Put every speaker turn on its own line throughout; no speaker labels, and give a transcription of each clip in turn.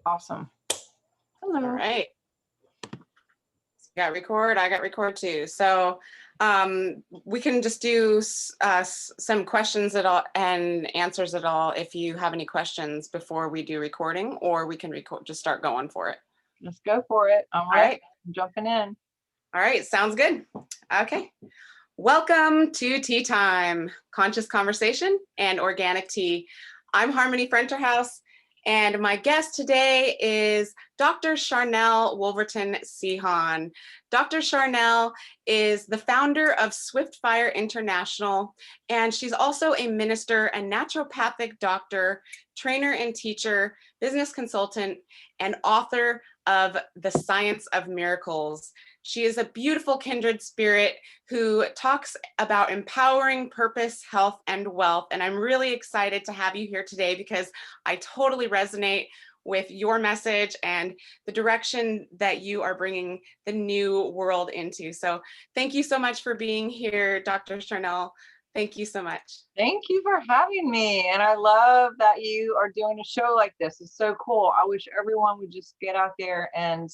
Awesome.
All
Hello.
right. Got record. I got record too. So we can just do some questions at all and answers at all if you have any questions before we do recording, or we can just start going for it.
Let's go for it. I'm
All
ready.
right.
I'm jumping in.
All right. Sounds good. Okay. Welcome to Tea Time, Conscious Conversation and Organic Tea. I'm Harmony Fronterhouse, and my guest today is Dr. Sharnael Wolverton-Sehon. Dr. Sharnael is the founder of Swiftfire International, and she's also a minister, a naturopathic doctor, trainer and teacher, business consultant, and author of The Science of Miracles. She is a beautiful kindred spirit who talks about empowering purpose, health, and wealth. And I'm really excited to have you here today because I totally resonate with your message and the direction that you are bringing the new world into. So thank you so much for being here, Dr. Sharnael. Thank you so much.
Thank you for having me. And I love that you are doing a show like this. It's so cool. I wish everyone would just get out there and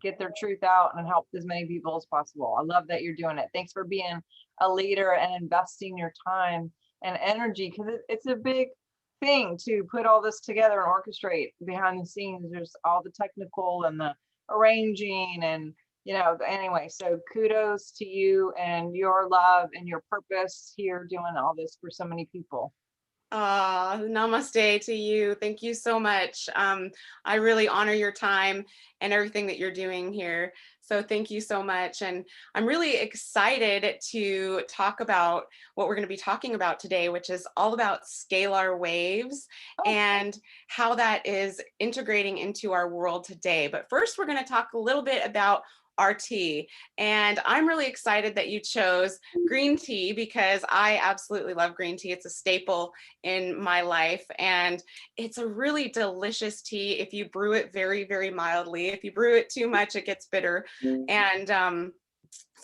get their truth out and help as many people as possible. I love that you're doing it. Thanks for being a leader and investing your time and energy, because it's a big thing to put all this together and orchestrate behind the scenes. There's all the technical and the arranging and anyway, so kudos to you and your love and your purpose here doing all this for so many people.
Namaste to you. Thank you so much. I really honor your time and everything that you're doing here. So thank you so much. And I'm really excited to talk about what we're going to be talking about today, which is all about scalar waves and how that is integrating into our world today. But first, we're going to talk a little bit about our tea. And I'm really excited that you chose green tea because I absolutely love green tea. It's a staple in my life, and it's a really delicious tea if you brew it very, very mildly. If you brew it too much, it gets bitter. And so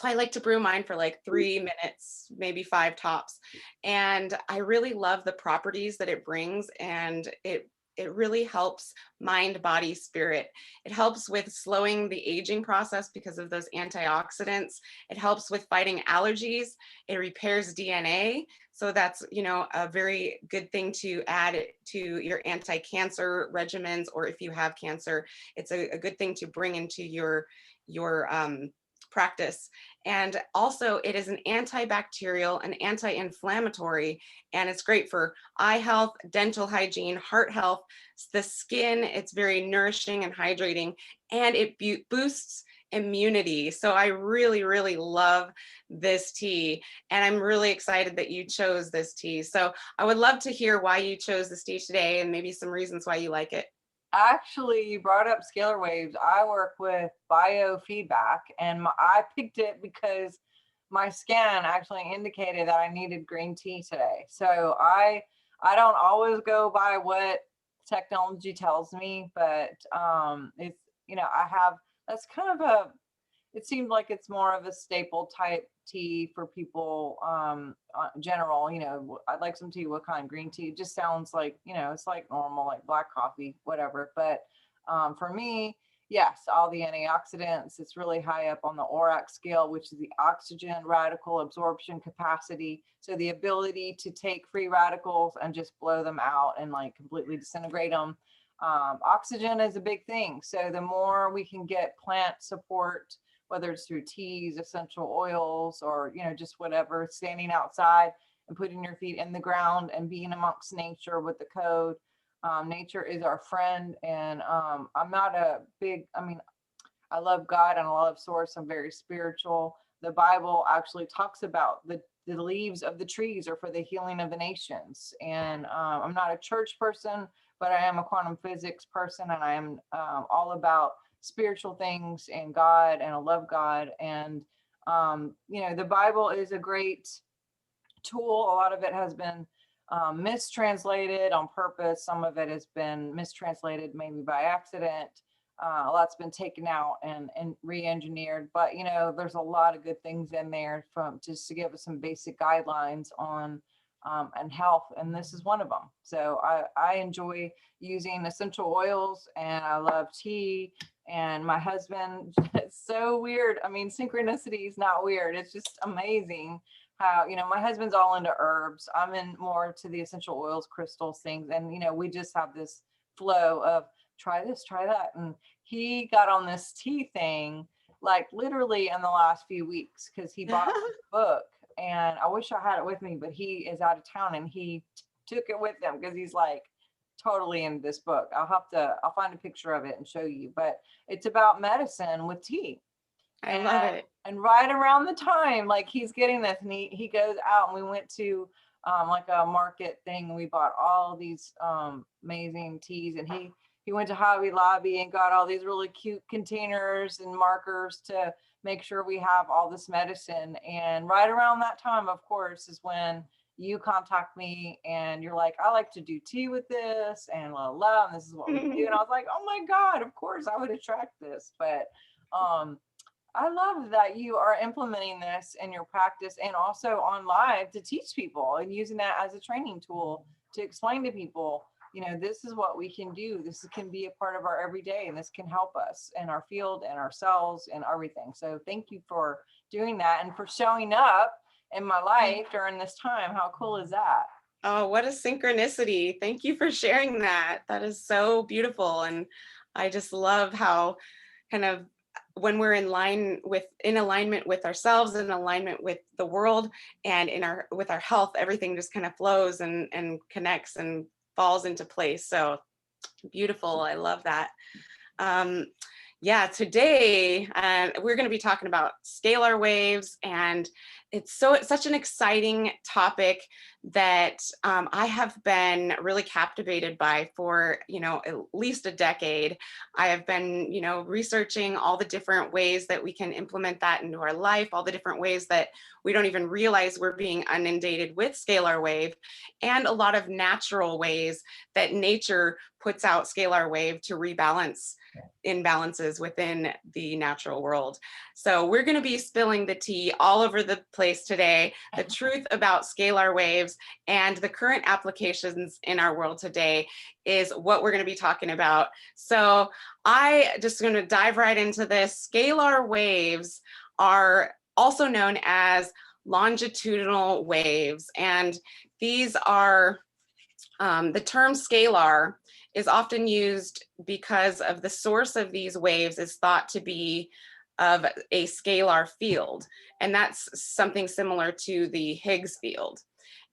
I like to brew mine for like 3 minutes, maybe 5 tops. And I really love the properties that it brings, and it really helps mind, body, spirit. It helps with slowing the aging process because of those antioxidants. It helps with fighting allergies. It repairs DNA. So that's, a very good thing to add to your anti-cancer regimens, or if you have cancer, it's a good thing to bring into your practice. And also it is an antibacterial and anti-inflammatory, and it's great for eye health, dental hygiene, heart health, the skin. It's very nourishing and hydrating, and it boosts immunity. So I really, really love this tea, and I'm really excited that you chose this tea. So I would love to hear why you chose this tea today and maybe some reasons why you like it.
Actually, you brought up scalar waves. I work with biofeedback, and I picked it because my scan actually indicated that I needed green tea today. So I don't always go by what technology tells me, but it's I have, that's kind of it seemed like it's more of a staple type tea for people general. I'd like some tea. What kind? Green tea. It just sounds like, it's like normal, like black coffee, whatever. But for me, yes, all the antioxidants. It's really high up on the ORAC scale, which is the oxygen radical absorption capacity. So the ability to take free radicals and just blow them out and like completely disintegrate them. Oxygen is a big thing. So the more we can get plant support, whether it's through teas, essential oils, or, just whatever, standing outside and putting your feet in the ground and being amongst nature with the code. Nature is our friend. And I'm not a big, I love God and I love source. I'm very spiritual. The Bible actually talks about the leaves of the trees are for the healing of the nations. And I'm not a church person, but I am a quantum physics person, and I am all about spiritual things and God, and I love God. And the Bible is a great tool. A lot of it has been mistranslated on purpose. Some of it has been mistranslated maybe by accident. A lot's been taken out and re-engineered, but there's a lot of good things in there from just to give us some basic guidelines on and health, and this is one of them. So I enjoy using essential oils, and I love tea. And my husband, it's so weird. I mean, synchronicity is not weird. It's just amazing how, my husband's all into herbs. I'm in more to the essential oils, crystals, things. And, we just have this flow of try this, try that. And he got on this tea thing, like literally in the last few weeks, because he bought this book. And I wish I had it with me, but he is out of town, and he took it with him because he's like totally in this book. I'll find a picture of it and show you, but it's about medicine with tea.
I love it.
And right around the time, like he's getting this, and he goes out, and we went to like a market thing, and we bought all these amazing teas, and he went to Hobby Lobby and got all these really cute containers and markers to make sure we have all this medicine. And right around that time, of course, is when you contact me and you're like, I like to do tea with this, and and this is what we do. And I was like, oh my God, of course I would attract this. But I love that you are implementing this in your practice and also on live to teach people, and using that as a training tool to explain to people, this is what we can do. This can be a part of our everyday, and this can help us in our field and ourselves and everything. So thank you for doing that and for showing up in my life during this time. How cool is that?
Oh, what a synchronicity. Thank you for sharing that. That is so beautiful. And I just love how kind of when we're in alignment with ourselves, in alignment with the world, and with our health, everything just kind of flows and connects and falls into place. So beautiful. I love that. Today we're going to be talking about scalar waves, and it's such an exciting topic that I have been really captivated by for, at least a decade. I have been, researching all the different ways that we can implement that into our life, all the different ways that we don't even realize we're being inundated with scalar wave, and a lot of natural ways that nature puts out scalar wave to rebalance imbalances within the natural world. So we're going to be spilling the tea all over the place today, the truth about scalar waves and the current applications in our world today is what we're going to be talking about. So I just going to dive right into this. Scalar waves are also known as longitudinal waves, and these are the term scalar is often used because of the source of these waves is thought to be of a scalar field, and that's something similar to the Higgs field.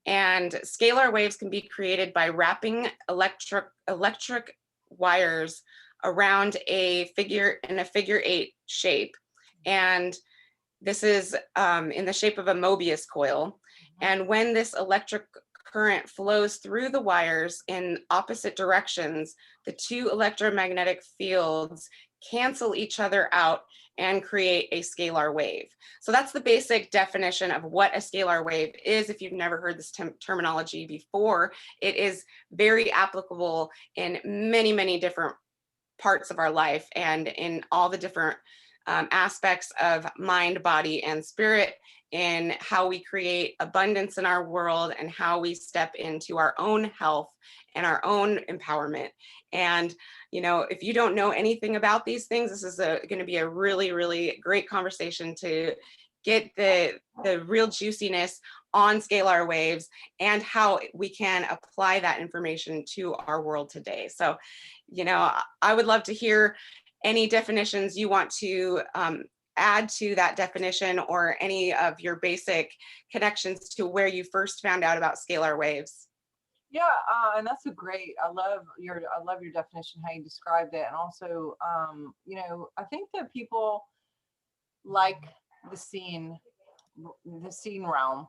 And scalar waves can be created by wrapping electric wires around a figure 8 shape, and this is in the shape of a Mobius coil. And when this electric current flows through the wires in opposite directions, the two electromagnetic fields cancel each other out and create a scalar wave. So that's the basic definition of what a scalar wave is. If you've never heard this terminology before, it is very applicable in many, many different parts of our life and in all the different aspects of mind, body, and spirit, in how we create abundance in our world and how we step into our own health and our own empowerment. And, if you don't know anything about these things, this is going to be a really, really great conversation to get the real juiciness on scalar waves and how we can apply that information to our world today. So, I would love to hear any definitions you want to add to that definition, or any of your basic connections to where you first found out about scalar waves.
Yeah, and that's I love your definition, how you described it. And also, I think that people like the scene realm.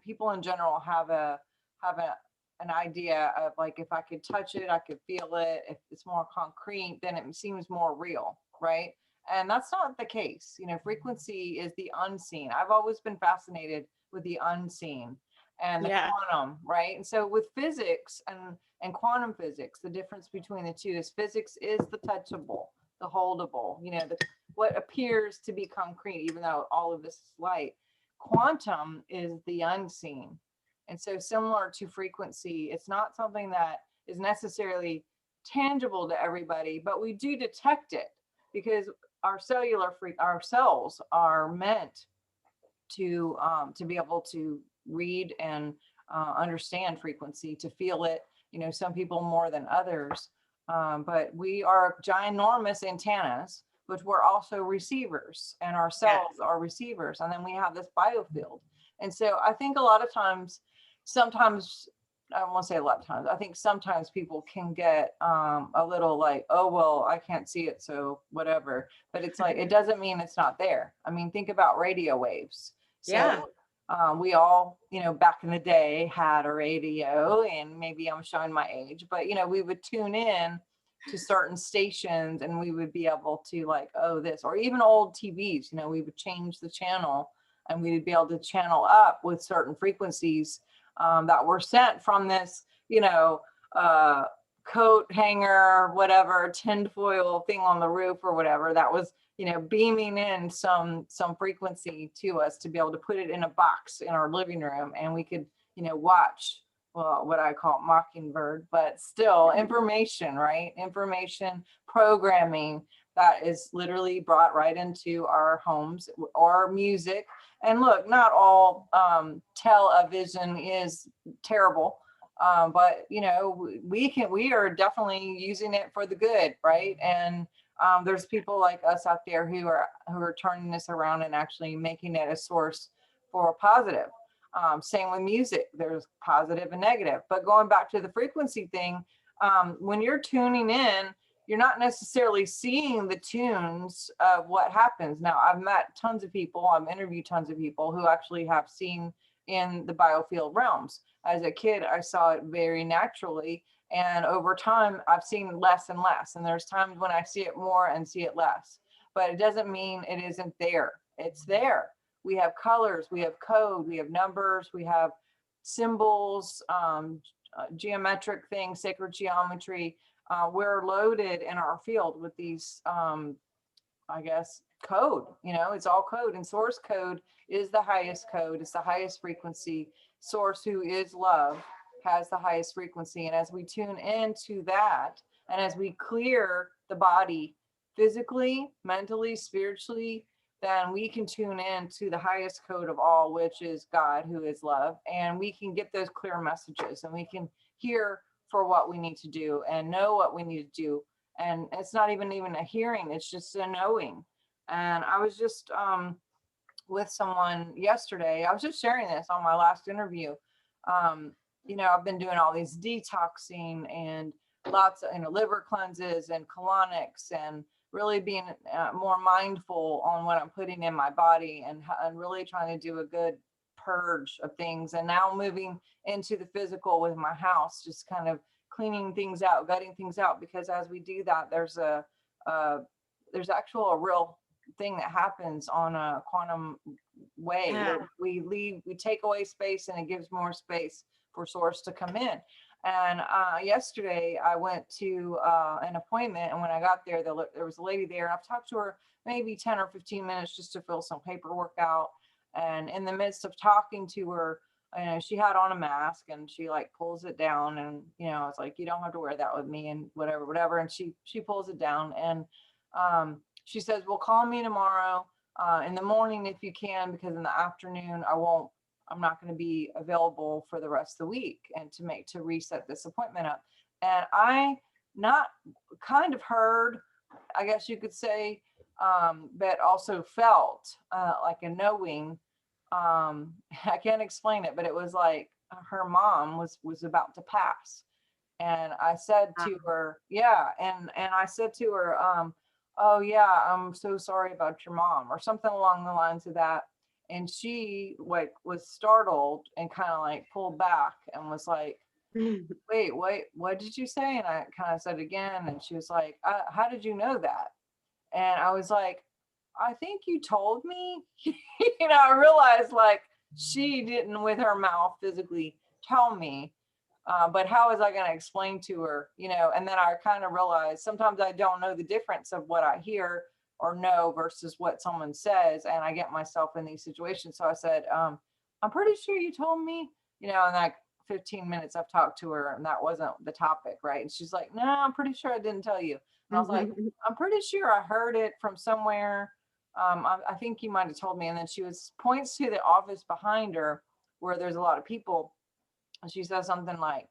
People in general have an idea of, like, if I could touch it, I could feel it. If it's more concrete, then it seems more real, right? And that's not the case. Frequency is the unseen. I've always been fascinated with the unseen and the quantum, right? And so with physics and quantum physics, the difference between the two is physics is the touchable, the holdable, what appears to be concrete, even though all of this is light. quantum is the unseen. And so similar to frequency, it's not something that is necessarily tangible to everybody, but we do detect it because our our cells are meant to be able to read and understand frequency, to feel it. You know, some people more than others, but we are ginormous antennas, but we're also receivers, and our cells are receivers, and then we have this biofield. And so I think a lot of times, sometimes, I won't say a lot of times, I think sometimes people can get a little like, oh, well, I can't see it, so whatever. But it's like, it doesn't mean it's not there. I mean, think about radio waves. So we all, you know, back in the day had a radio, and maybe I'm showing my age, but, you know, we would tune in to certain stations and we would be able to like, oh, this, or even old TVs, you know, we would change the channel and we would be able to channel up with certain frequencies that were sent from this, you know, coat hanger, whatever, tinfoil thing on the roof or whatever that was, you know, beaming in some frequency to us to be able to put it in a box in our living room, and we could, you know, watch, well, what I call Mockingbird, but still information, right? Information programming that is literally brought right into our homes, or music. And look, not all television is terrible. But you know, we are definitely using it for the good, right? And there's people like us out there who are turning this around and actually making it a source for positive. Same with music, there's positive and negative. But going back to the frequency thing, when you're tuning in, you're not necessarily seeing the tunes of what happens. Now, I've met tons of people, I've interviewed tons of people who actually have seen in the biofield realms. As a kid, I saw it very naturally. And over time, I've seen less and less. And there's times when I see it more and see it less. But it doesn't mean it isn't there. It's there. We have colors, we have code, we have numbers, we have symbols, geometric things, sacred geometry. We're loaded in our field with these, I guess, code. You know, it's all code, and source code is the highest code. It's the highest frequency. Source, who is love, has the highest frequency. And as we tune into that, and as we clear the body physically, mentally, spiritually, then we can tune in to the highest code of all, which is God, who is love. And we can get those clear messages, and we can hear for what we need to do and know what we need to do. And it's not even a hearing, it's just a knowing. And I was just with someone yesterday, I was just sharing this on my last interview. You know, I've been doing all these detoxing and lots of, you know, liver cleanses and colonics, and really being more mindful on what I'm putting in my body, and really trying to do a good purge of things. And now moving into the physical with my house, just kind of cleaning things out, gutting things out, because as we do that, there's a real thing that happens on a quantum way.
Yeah.
We take away space, and it gives more space for source to come in. And yesterday I went to an appointment, and when I got there, there was a lady there, and I've talked to her maybe 10 or 15 minutes just to fill some paperwork out. And in the midst of talking to her, you know, she had on a mask, and she like pulls it down, and, you know, it's like, you don't have to wear that with me, and whatever. And she pulls it down, and she says, well, call me tomorrow in the morning if you can, because in the afternoon I'm not going to be available for the rest of the week, and to reset this appointment up. And I not kind of heard, I guess you could say, but also felt like a knowing. I can't explain it, but it was like her mom was about to pass. And I said to her, yeah. And I said to her, oh yeah, I'm so sorry about your mom, or something along the lines of that. And she like was startled and kind of like pulled back and was like, wait, what did you say? And I kind of said again, and she was like, how did you know that? And I was like, I think you told me. You know, I realized like she didn't with her mouth physically tell me, but how was I going to explain to her, you know? And then I kind of realized sometimes I don't know the difference of what I hear or no versus what someone says. And I get myself in these situations. So I said, I'm pretty sure you told me, in like 15 minutes I've talked to her and that wasn't the topic, right? And she's like, no, I'm pretty sure I didn't tell you. And I was like, I'm pretty sure I heard it from somewhere. I think you might have told me. And then she points to the office behind her where there's a lot of people. And she says something like,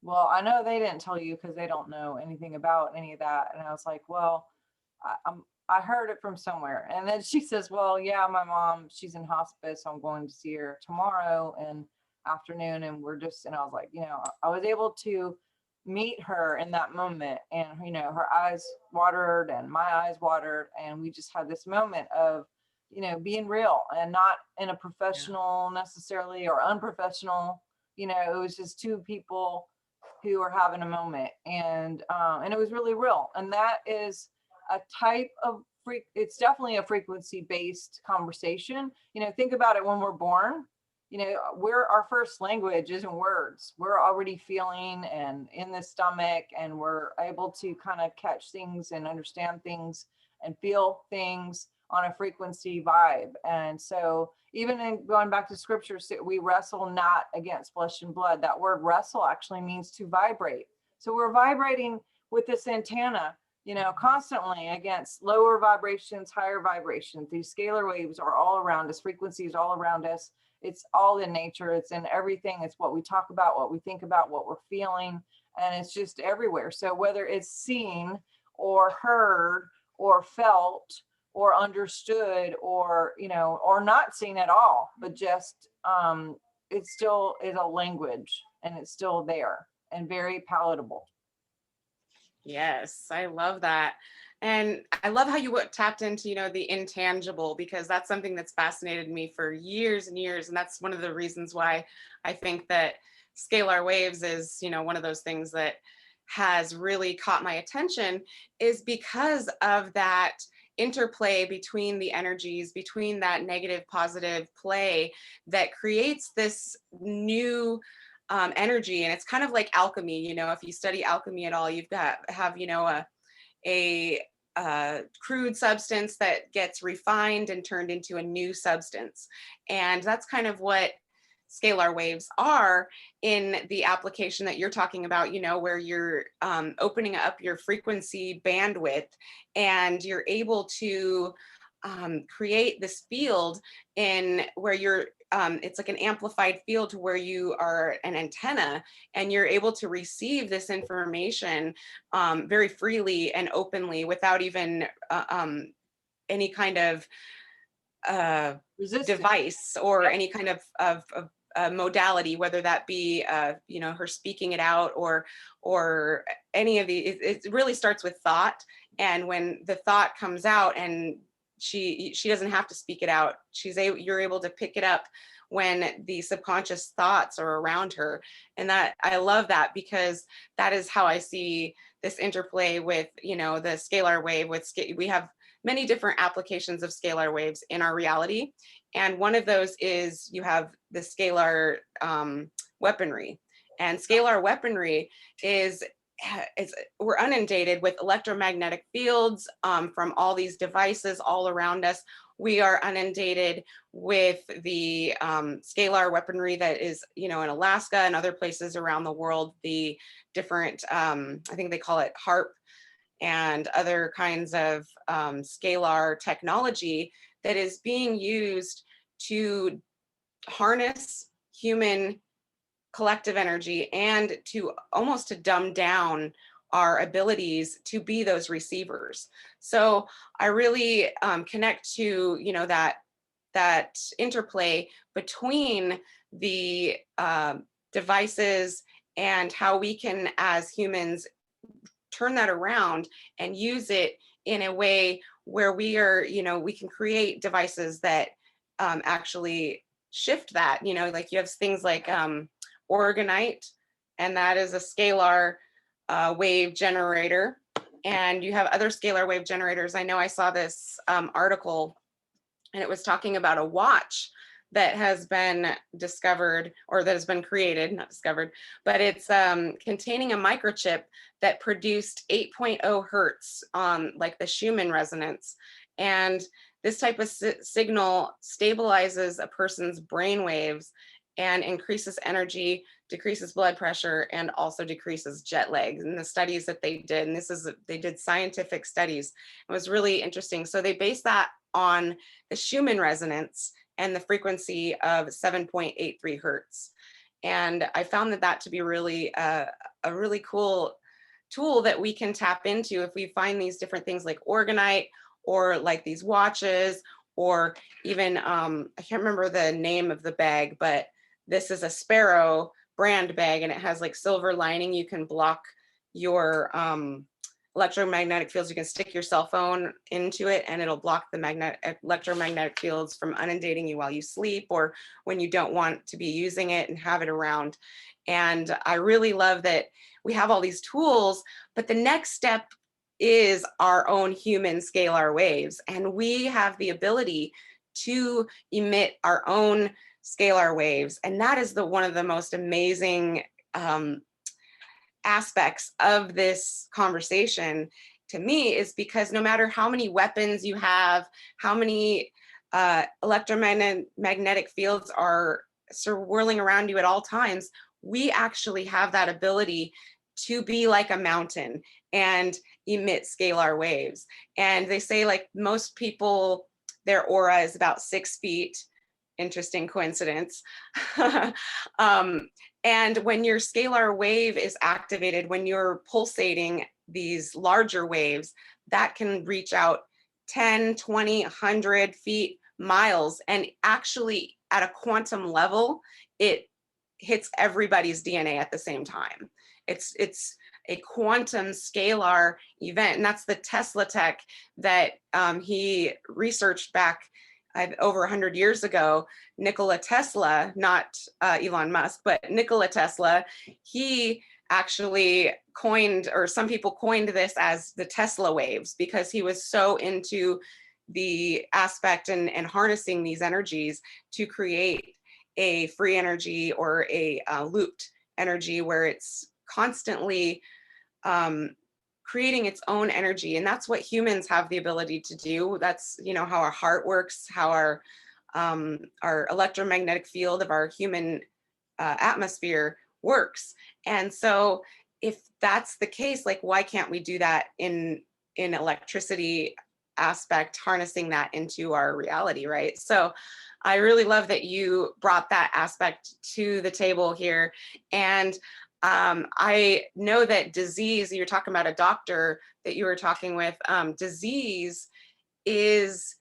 well, I know they didn't tell you because they don't know anything about any of that. And I was like, well, I heard it from somewhere. And then she says, well, yeah, my mom, she's in hospice. So I'm going to see her tomorrow and afternoon. And I was like, I was able to meet her in that moment, and, her eyes watered and my eyes watered. And we just had this moment of, being real and not in a professional necessarily or unprofessional, it was just two people who were having a moment, and it was really real. And that is a type of it's definitely a frequency based conversation. Think about it. When we're born, our first language isn't words. We're already feeling and in the stomach, and we're able to kind of catch things and understand things and feel things on a frequency vibe. And so even in going back to scripture, we wrestle not against flesh and blood. That word wrestle actually means to vibrate. So we're vibrating with this antenna, constantly against lower vibrations, higher vibrations. These scalar waves are all around us. Frequencies all around us. It's all in nature. It's in everything. It's what we talk about, what we think about, what we're feeling, and it's just everywhere. So whether it's seen or heard or felt or understood or, or not seen at all, but just it still is a language, and it's still there and very palatable.
Yes, I love that. And I love how you tapped into, the intangible, because that's something that's fascinated me for years and years. And that's one of the reasons why I think that scalar waves is, one of those things that has really caught my attention, is because of that interplay between the energies, between that negative positive play that creates this new energy. And it's kind of like alchemy. If you study alchemy at all, you've got have a crude substance that gets refined and turned into a new substance. And that's kind of what scalar waves are in the application that you're talking about, where you're opening up your frequency bandwidth, and you're able to create this field in where you're it's like an amplified field to where you are an antenna, and you're able to receive this information very freely and openly without even any kind of device or any kind of modality, whether that be her speaking it out or any of the. It really starts with thought, and when the thought comes out, and she doesn't have to speak it out, you're able to pick it up when the subconscious thoughts are around her. And that, I love that, because that is how I see this interplay with the scalar wave. We have many different applications of scalar waves in our reality, and one of those is you have the scalar weaponry. And scalar weaponry is we're inundated with electromagnetic fields from all these devices all around us. We are inundated with the scalar weaponry that is, in Alaska and other places around the world, the different, I think they call it HARP and other kinds of scalar technology that is being used to harness human collective energy and to almost to dumb down our abilities to be those receivers. So I really connect to that interplay between the devices and how we can, as humans, turn that around and use it in a way where we are, we can create devices that actually shift that. Like you have things like Organite, and that is a scalar wave generator. And you have other scalar wave generators. I know I saw this article, and it was talking about a watch that has been discovered, or that has been created, not discovered, but it's containing a microchip that produced 8.0 hertz on like the Schumann resonance. And this type of signal stabilizes a person's brain waves and increases energy, decreases blood pressure, and also decreases jet lag. And the studies that they did, and they did scientific studies, it was really interesting. So they based that on the Schumann resonance and the frequency of 7.83 hertz. And I found that to be really a really cool tool that we can tap into if we find these different things like orgonite, or like these watches, or even, I can't remember the name of the bag, but this is a Sparrow brand bag, and it has like silver lining. You can block your electromagnetic fields. You can stick your cell phone into it and it'll block the electromagnetic fields from inundating you while you sleep, or when you don't want to be using it and have it around. And I really love that we have all these tools, but the next step is our own human scalar waves. And we have the ability to emit our own scalar waves. And that is one of the most amazing aspects of this conversation to me, is because no matter how many weapons you have, how many electromagnetic fields are swirling around you at all times, we actually have that ability to be like a mountain and emit scalar waves. And they say like most people, their aura is about 6 feet. Interesting coincidence. And when your scalar wave is activated, when you're pulsating these larger waves, that can reach out 10, 20, 100 feet, miles. And actually at a quantum level, it hits everybody's DNA at the same time. It's a quantum scalar event. And that's the Tesla tech that he researched back over 100 years ago. Nikola Tesla, not Elon Musk, but Nikola Tesla, he actually coined, or some people coined this as the Tesla waves, because he was so into the aspect and harnessing these energies to create a free energy, or a looped energy where it's constantly creating its own energy. And that's what humans have the ability to do. That's, you know, how our heart works, how our electromagnetic field of our human atmosphere works. And so if that's the case, like, why can't we do that in electricity aspect, harnessing that into our reality, right? So I really love that you brought that aspect to the table here. And I know that disease, you're talking about a doctor that you were talking with, disease is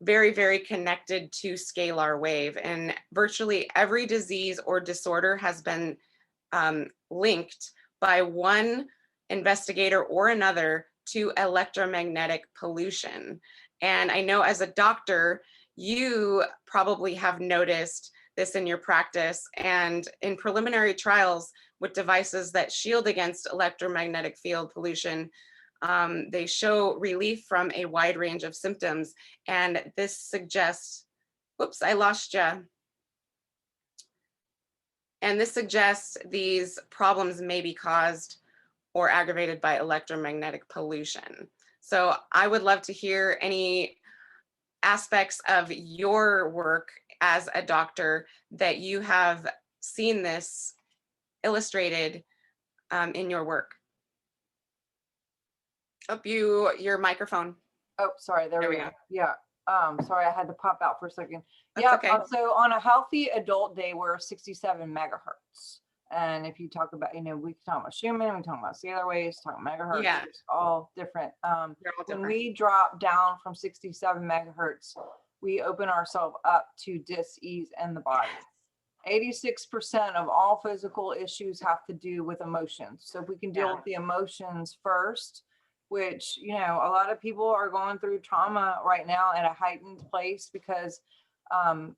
very, very connected to scalar wave, and virtually every disease or disorder has been linked by one investigator or another to electromagnetic pollution. And I know as a doctor, you probably have noticed this in your practice, and in preliminary trials with devices that shield against electromagnetic field pollution, they show relief from a wide range of symptoms. And this suggests, whoops, I lost you. And this suggests these problems may be caused or aggravated by electromagnetic pollution. So I would love to hear any aspects of your work as a doctor that you have seen this illustrated in your work. Oh, your microphone.
Oh, sorry, there we go. Yeah. Sorry, I had to pop out for a second.
That's
Yeah,
okay.
So on a healthy adult day, we're 67 megahertz. And if you talk about, you know, we talk about Schumann, we talk about scalar waves, talk about megahertz,
Yeah.
it's all different.
They're all different.
When we drop down from 67 megahertz, we open ourselves up to dis-ease in the body. 86% of all physical issues have to do with emotions. So if we can deal with the emotions first, which, you know, a lot of people are going through trauma right now at a heightened place, because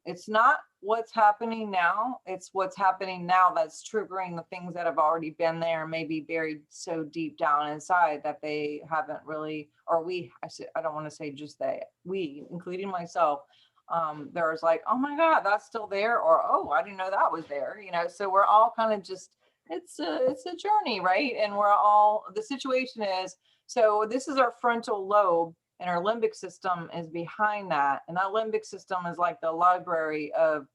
it's not what's happening now, it's what's happening now that's triggering the things that have already been there, maybe buried so deep down inside that they haven't really, or I don't want to say just they, we, including myself, there's like, oh my God, that's still there, or oh, I didn't know that was there, you know. So we're all kind of just, it's a journey, right? And we're all, the situation is, so this is our frontal lobe, and our limbic system is behind that, and that limbic system is like the library of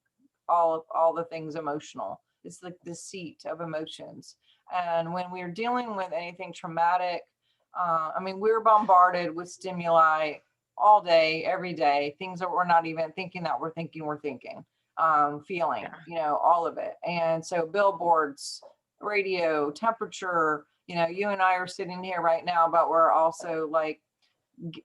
all the things emotional. It's like the seat of emotions. And when we're dealing with anything traumatic, I mean, we're bombarded with stimuli all day, every day, things that we're not even thinking that we're thinking, feeling, you know, all of it. And so billboards, radio, temperature, you know, you and I are sitting here right now, but we're also like,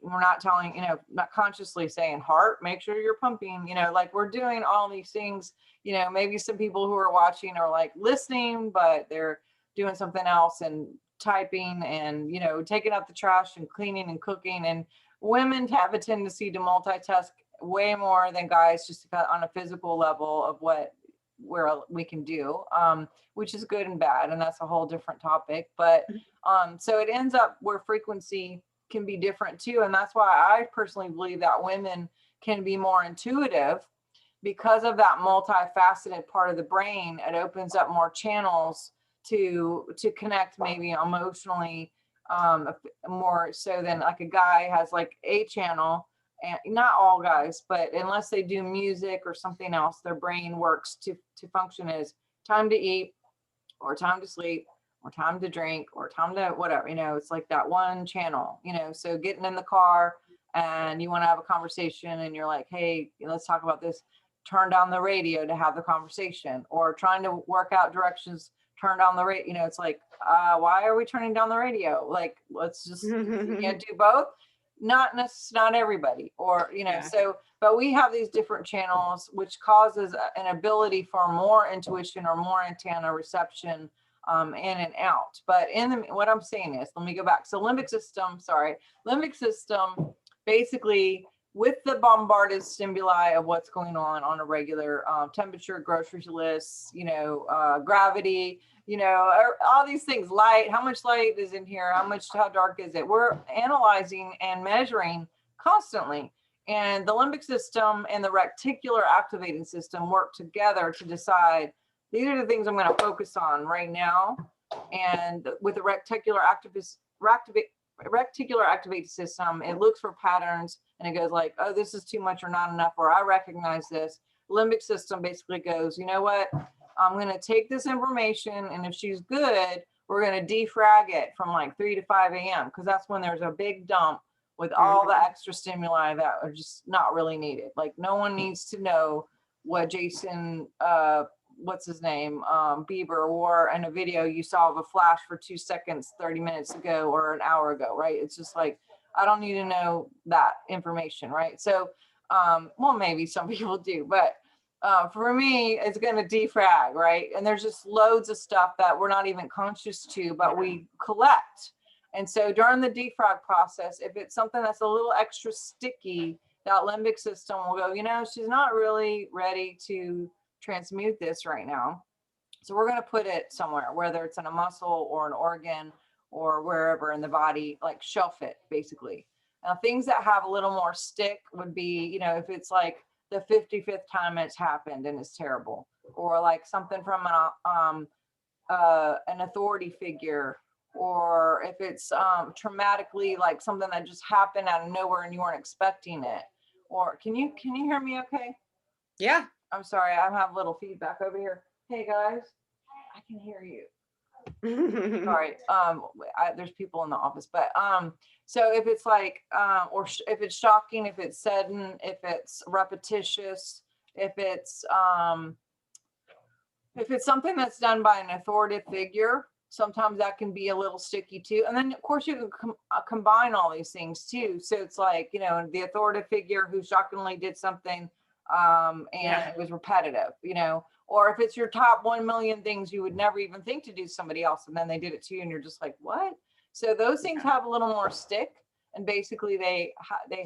we're not telling, you know, not consciously saying heart, make sure you're pumping, you know, like we're doing all these things, you know. Maybe some people who are watching are like listening, but they're doing something else and typing and, you know, taking out the trash and cleaning and cooking. And women have a tendency to multitask way more than guys, just on a physical level of what where we can do, which is good and bad, and that's a whole different topic. But so it ends up where frequency can be different too. And that's why I personally believe that women can be more intuitive, because of that multifaceted part of the brain. It opens up more channels to connect maybe emotionally, more so than like a guy has like a channel. And not all guys, but unless they do music or something else, their brain works to function as time to eat, or time to sleep, or time to drink, or time to whatever, you know. It's like that one channel, you know. So getting in the car and you want to have a conversation and you're like, hey, let's talk about this, turn down the radio to have the conversation. Or trying to work out directions, turn down the radio, you know. It's like, why are we turning down the radio? Like, let's just, you can't do both. Not everybody, or, you know. Yeah. So, but we have these different channels, which causes an ability for more intuition or more antenna reception, in and out. But what I'm saying is, let me go back. So limbic system, basically with the bombarded stimuli of what's going on a regular, temperature, grocery lists, you know, gravity, you know, all these things, light, how much light is in here, how dark is it? We're analyzing and measuring constantly. And the limbic system and the reticular activating system work together to decide, these are the things I'm going to focus on right now. And with the reticular activated system, it looks for patterns and it goes like, oh, this is too much or not enough, or I recognize this. Limbic system basically goes, you know what? I'm going to take this information, and if she's good, we're going to defrag it from like 3 to 5 a.m. because that's when there's a big dump with all the extra stimuli that are just not really needed. Like, no one needs to know what Jason, what's his name, Bieber wore in a video you saw of a flash for 2 seconds 30 minutes ago or an hour ago, right? It's just like, I don't need to know that information, right? So, well, maybe some people do, but for me, it's going to defrag, right? And there's just loads of stuff that we're not even conscious to, but we collect. And so during the defrag process, if it's something that's a little extra sticky, that limbic system will go, you know, she's not really ready to transmute this right now. So we're going to put it somewhere, whether it's in a muscle or an organ or wherever in the body, like shelf it, basically. Now, things that have a little more stick would be, you know, if it's like the 55th time it's happened and it's terrible, or like something from an authority figure, or if it's traumatically, like something that just happened out of nowhere and you weren't expecting it. Or can you hear me okay?
Yeah.
I'm sorry, I have a little feedback over here. Hey guys, I can hear you. Sorry, there's people in the office, but so if it's like, or if it's shocking, if it's sudden, if it's repetitious, if it's something that's done by an authoritative figure, sometimes that can be a little sticky too. And then of course you can combine all these things too. So it's like, you know, the authoritative figure who shockingly did something, and it was repetitive, you know. Or if it's your top 1 million things you would never even think to do somebody else, and then they did it to you and you're just like, what? So those things have a little more stick, and basically they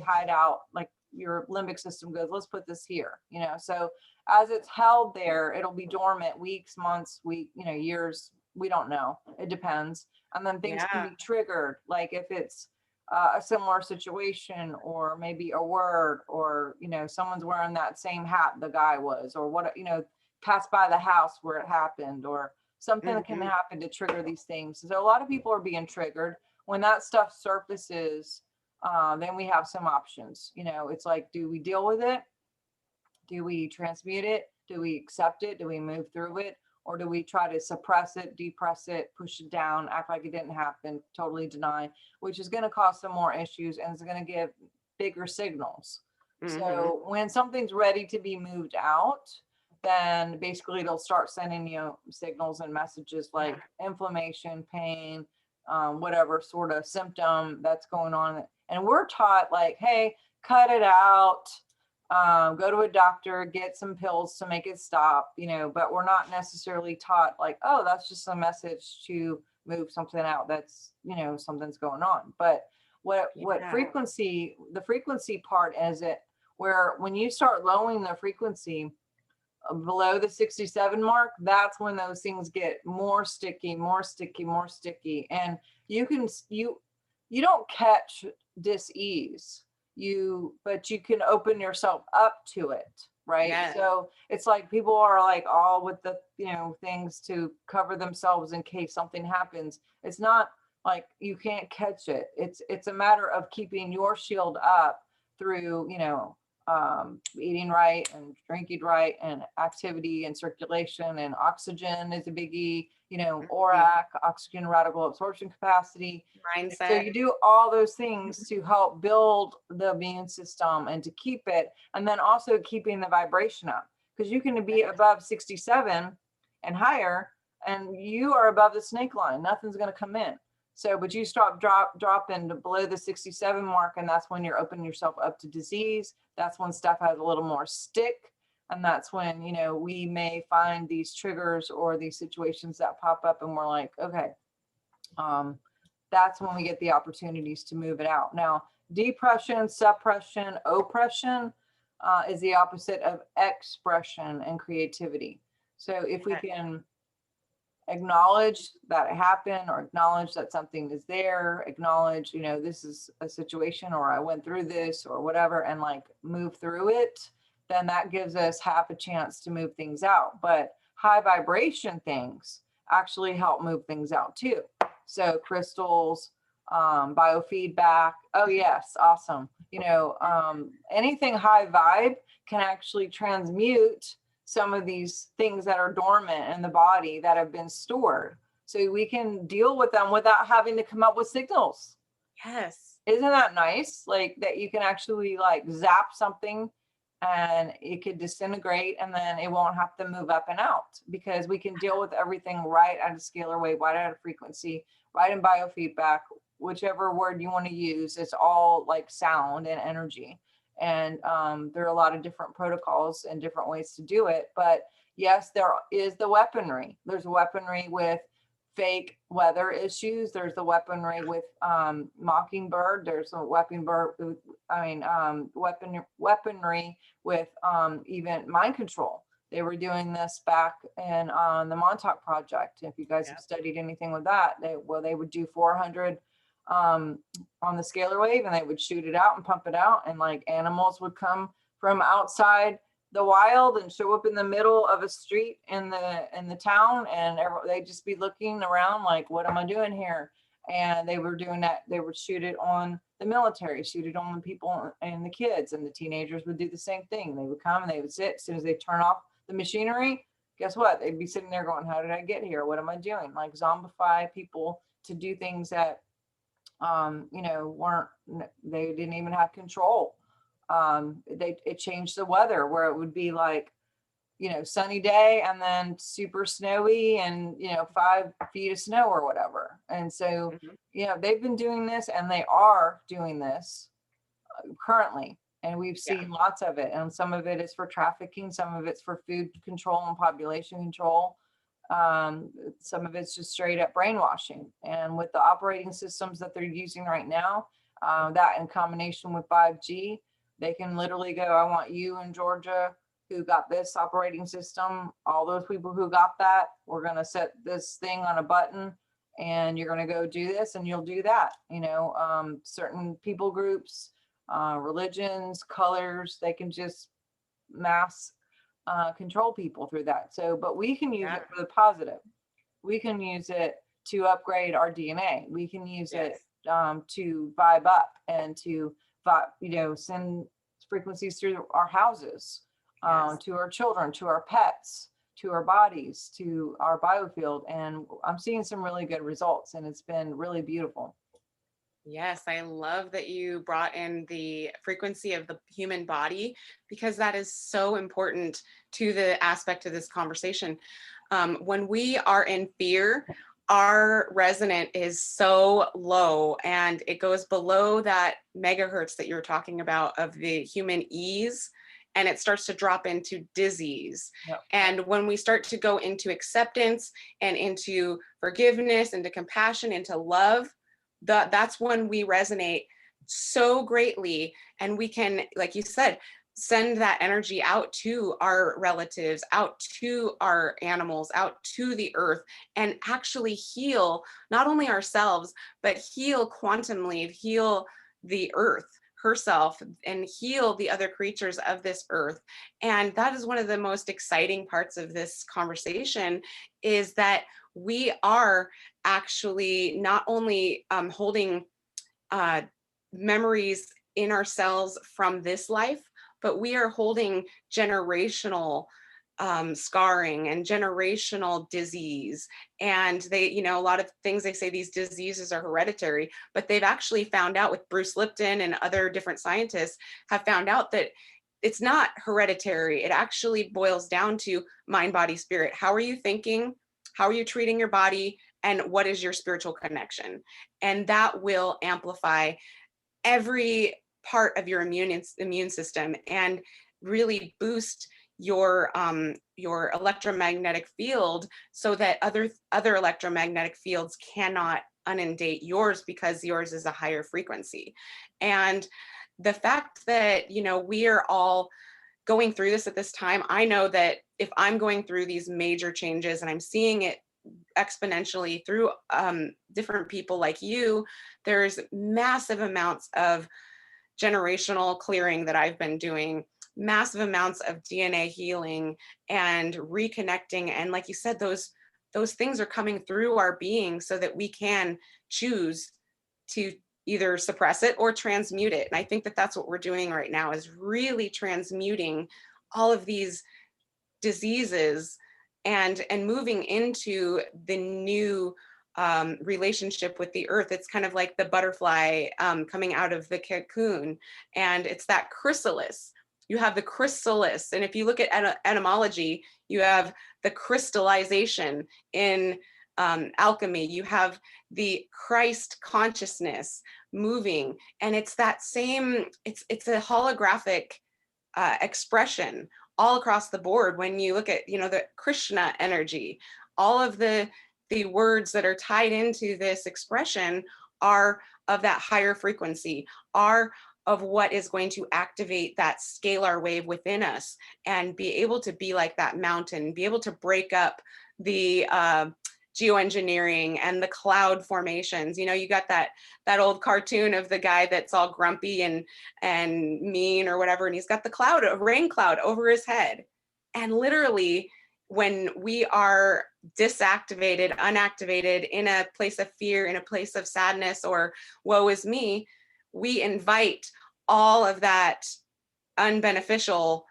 hide out, like your limbic system goes, let's put this here, you know. So as it's held there, it'll be dormant weeks, months, years, we don't know, it depends. And then things can be triggered, like if it's a similar situation, or maybe a word, or, someone's wearing that same hat the guy was, or what, pass by the house where it happened, or something that can
Mhm.
happen to trigger these things. So a lot of people are being triggered. When that stuff surfaces, then we have some options. It's like, do we deal with it? Do we transmute it? Do we accept it? Do we move through it? Or do we try to suppress it, depress it, push it down, act like it didn't happen, totally deny, which is going to cause some more issues and is going to give bigger signals.
Mhm.
So when something's ready to be moved out, then basically it'll start sending you signals and messages like inflammation, pain, whatever sort of symptom that's going on. And we're taught like, hey, cut it out, go to a doctor, get some pills to make it stop, but we're not necessarily taught like, oh, that's just a message to move something out. That's, something's going on. But what
Yeah.
frequency, the frequency part is it where when you start lowering the frequency below the 67 mark, that's when those things get more sticky, more sticky, more sticky. And you don't catch dis-ease, but you can open yourself up to it, right?
Yes.
So it's like people are like all with the things to cover themselves in case something happens. It's not like you can't catch it. It's a matter of keeping your shield up through eating right and drinking right and activity and circulation, and oxygen is a biggie, ORAC, oxygen radical absorption capacity. So
Mindset.
you do all those things to help build the immune system and to keep it, and then also keeping the vibration up, because you can be above 67 and higher and you are above the snake line, nothing's going to come in. So, but you drop into below the 67 mark, and that's when you're opening yourself up to disease. That's when stuff has a little more stick. And that's when, we may find these triggers or these situations that pop up and we're like, okay, that's when we get the opportunities to move it out. Now, depression, suppression, oppression is the opposite of expression and creativity. So if we can acknowledge that it happened, or acknowledge that something is there, acknowledge, this is a situation, or I went through this or whatever, and like move through it, then that gives us half a chance to move things out. But high vibration things actually help move things out too. So crystals, biofeedback. Oh yes, awesome. Anything high vibe can actually transmute some of these things that are dormant in the body that have been stored. So we can deal with them without having to come up with signals.
Yes.
Isn't that nice? Like that you can actually like zap something and it could disintegrate, and then it won't have to move up and out, because we can deal with everything right at a scalar wave, right at a frequency, right in biofeedback, whichever word you want to use. It's all like sound and energy. And there are a lot of different protocols and different ways to do it. But yes, there is the weaponry. There's weaponry with fake weather issues. There's the weaponry with Mockingbird. There's a weaponry with even mind control. They were doing this back in the Montauk Project. If you guys have studied anything with that, they would do 400 on the scalar wave, and they would shoot it out and pump it out, and like animals would come from outside the wild and show up in the middle of a street in the town, and they'd just be looking around like, what am I doing here? And they were doing that. They would shoot it on the military, shoot it on the people and the kids, and the teenagers would do the same thing. They would come and they would sit. As soon as they turn off the machinery, guess what? They'd be sitting there going, how did I get here? What am I doing? Like zombify people to do things that they didn't even have control. It changed the weather, where it would be like, sunny day and then super snowy and, 5 feet of snow or whatever. And so, they've been doing this, and they are doing this currently. And we've seen lots of it. And some of it is for trafficking. Some of it's for food control and population control. Some of it's just straight up brainwashing. And with the operating systems that they're using right now, that in combination with 5G, they can literally go, I want you in Georgia who got this operating system, all those people who got that, we're going to set this thing on a button, and you're going to go do this and you'll do that. You know, certain people groups, religions, colors, they can just mass control people through that. So, but we can use it for the positive. We can use it to upgrade our DNA. We can use it to vibe up and to send frequencies through our houses, to our children, to our pets, to our bodies, to our biofield. And I'm seeing some really good results, and it's been really beautiful.
Yes, I love that you brought in the frequency of the human body, because that is so important to the aspect of this conversation. When we are in fear, our resonant is so low, and it goes below that megahertz that you're talking about of the human ease, and it starts to drop into disease.
Yep.
And when we start to go into acceptance and into forgiveness, into compassion, into love, that's when we resonate so greatly, and we can, like you said, send that energy out to our relatives, out to our animals, out to the earth, and actually heal not only ourselves, but heal quantumly, heal the earth herself, and heal the other creatures of this earth. And that is one of the most exciting parts of this conversation, is that we are actually not only holding memories in ourselves from this life, but we are holding generational scarring and generational disease. And they, you know, a lot of things they say these diseases are hereditary, but they've actually found out, with Bruce Lipton and other different scientists have found out, that it's not hereditary. It actually boils down to mind, body, spirit. How are you thinking? How are you treating your body? And what is your spiritual connection? And that will amplify every part of your immune system, and really boost your electromagnetic field, so that other electromagnetic fields cannot inundate yours, because yours is a higher frequency. And the fact that, you know, we are all going through this at this time, I know that if I'm going through these major changes, and I'm seeing it exponentially through different people like you, there's massive amounts of generational clearing that I've been doing, massive amounts of DNA healing and reconnecting. And like you said, those things are coming through our being, so that we can choose to either suppress it or transmute it. And I think that that's what we're doing right now, is really transmuting all of these diseases and moving into the new relationship with the earth. It's kind of like the butterfly coming out of the cocoon, and it's that chrysalis. You have the chrysalis, and if you look at etymology, you have the crystallization. In alchemy, you have the Christ consciousness moving, and it's that same, it's a holographic expression all across the board. When you look at, you know, the Krishna energy, all of the words that are tied into this expression are of that higher frequency, are of what is going to activate that scalar wave within us, and be able to be like that mountain, be able to break up the geoengineering and the cloud formations. You know, you got that old cartoon of the guy that's all grumpy and mean or whatever, and he's got the cloud, a rain cloud over his head. And literally, when we are disactivated, unactivated, in a place of fear, in a place of sadness, or woe is me, we invite all of that unbeneficial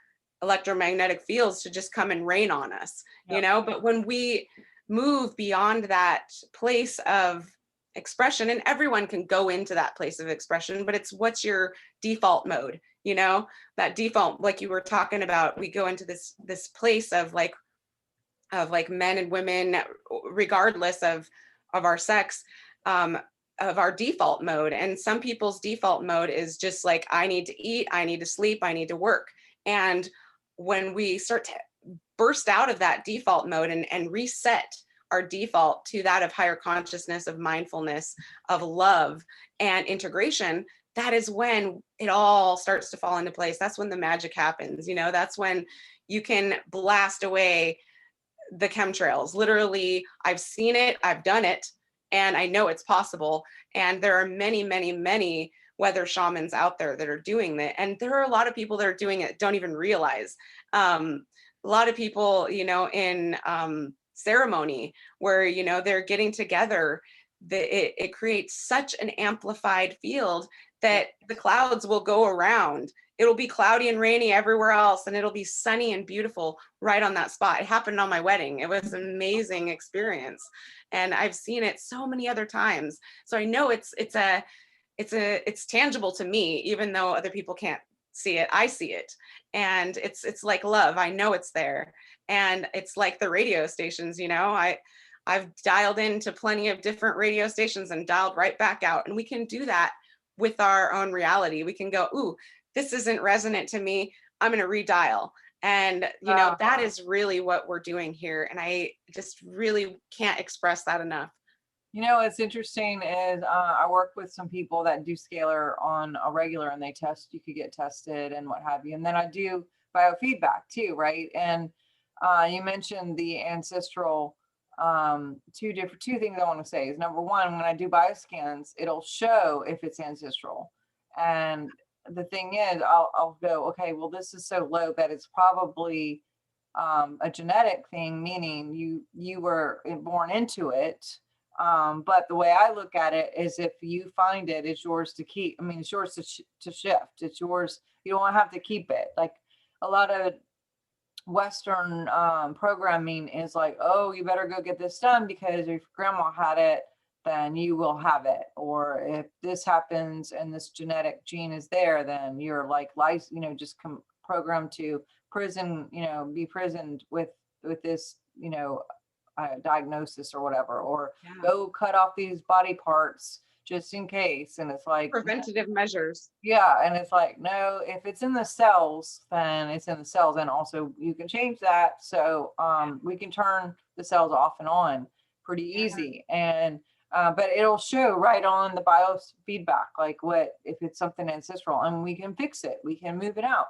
electromagnetic fields to just come and rain on us. Yep. You know, but when we move beyond that place of expression, and everyone can go into that place of expression, but it's what's your default mode, you know, that default, like you were talking about, we go into this place of like men and women, regardless of our sex, of our default mode. And some people's default mode is just like, I need to eat, I need to sleep, I need to work. And when we start to burst out of that default mode and reset our default to that of higher consciousness, of mindfulness, of love and integration, that is when it all starts to fall into place. That's when the magic happens. You know, that's when you can blast away the chemtrails. Literally, I've seen it, I've done it. And I know it's possible. And there are many, many, many weather shamans out there that are doing that. And there are a lot of people that are doing it, don't even realize. A lot of people, you know, in ceremony where, you know, they're getting together, it creates such an amplified field that the clouds will go around. It'll be cloudy and rainy everywhere else, and it'll be sunny and beautiful right on that spot. It happened on my wedding. It was an amazing experience. And I've seen it so many other times. So I know it's tangible to me, even though other people can't see it. I see it. And it's like love. I know it's there. And it's like the radio stations, you know, I've dialed into plenty of different radio stations and dialed right back out. And we can do that with our own reality. We can go, ooh, this isn't resonant to me. I'm going to redial. And, you know, that is really what we're doing here. And I just really can't express that enough.
You know, what's interesting is I work with some people that do scalar on a regular, and they test, you could get tested and what have you. And then I do biofeedback too, right? And you mentioned the ancestral, two things I want to say is, number one, when I do bioscans, it'll show if it's ancestral. And the thing is, I'll go, okay, well, this is so low that it's probably a genetic thing, meaning you were born into it. But the way I look at it is, if you find it, it's yours to keep. I mean, it's yours to shift. It's yours. You don't have to keep it. Like a lot of Western programming is like, oh, you better go get this done because if grandma had it, then you will have it. Or if this happens and this genetic gene is there, then you're like, you know, just programmed to prison, you know, be prisoned with this, you know, diagnosis or whatever, or go cut off these body parts just in case. And it's like
preventative measures.
Yeah. And it's like, no, if it's in the cells, then it's in the cells. And also you can change that. So we can turn the cells off and on pretty easy. And but it'll show right on the biofeedback, like what if it's something ancestral, and we can fix it, we can move it out.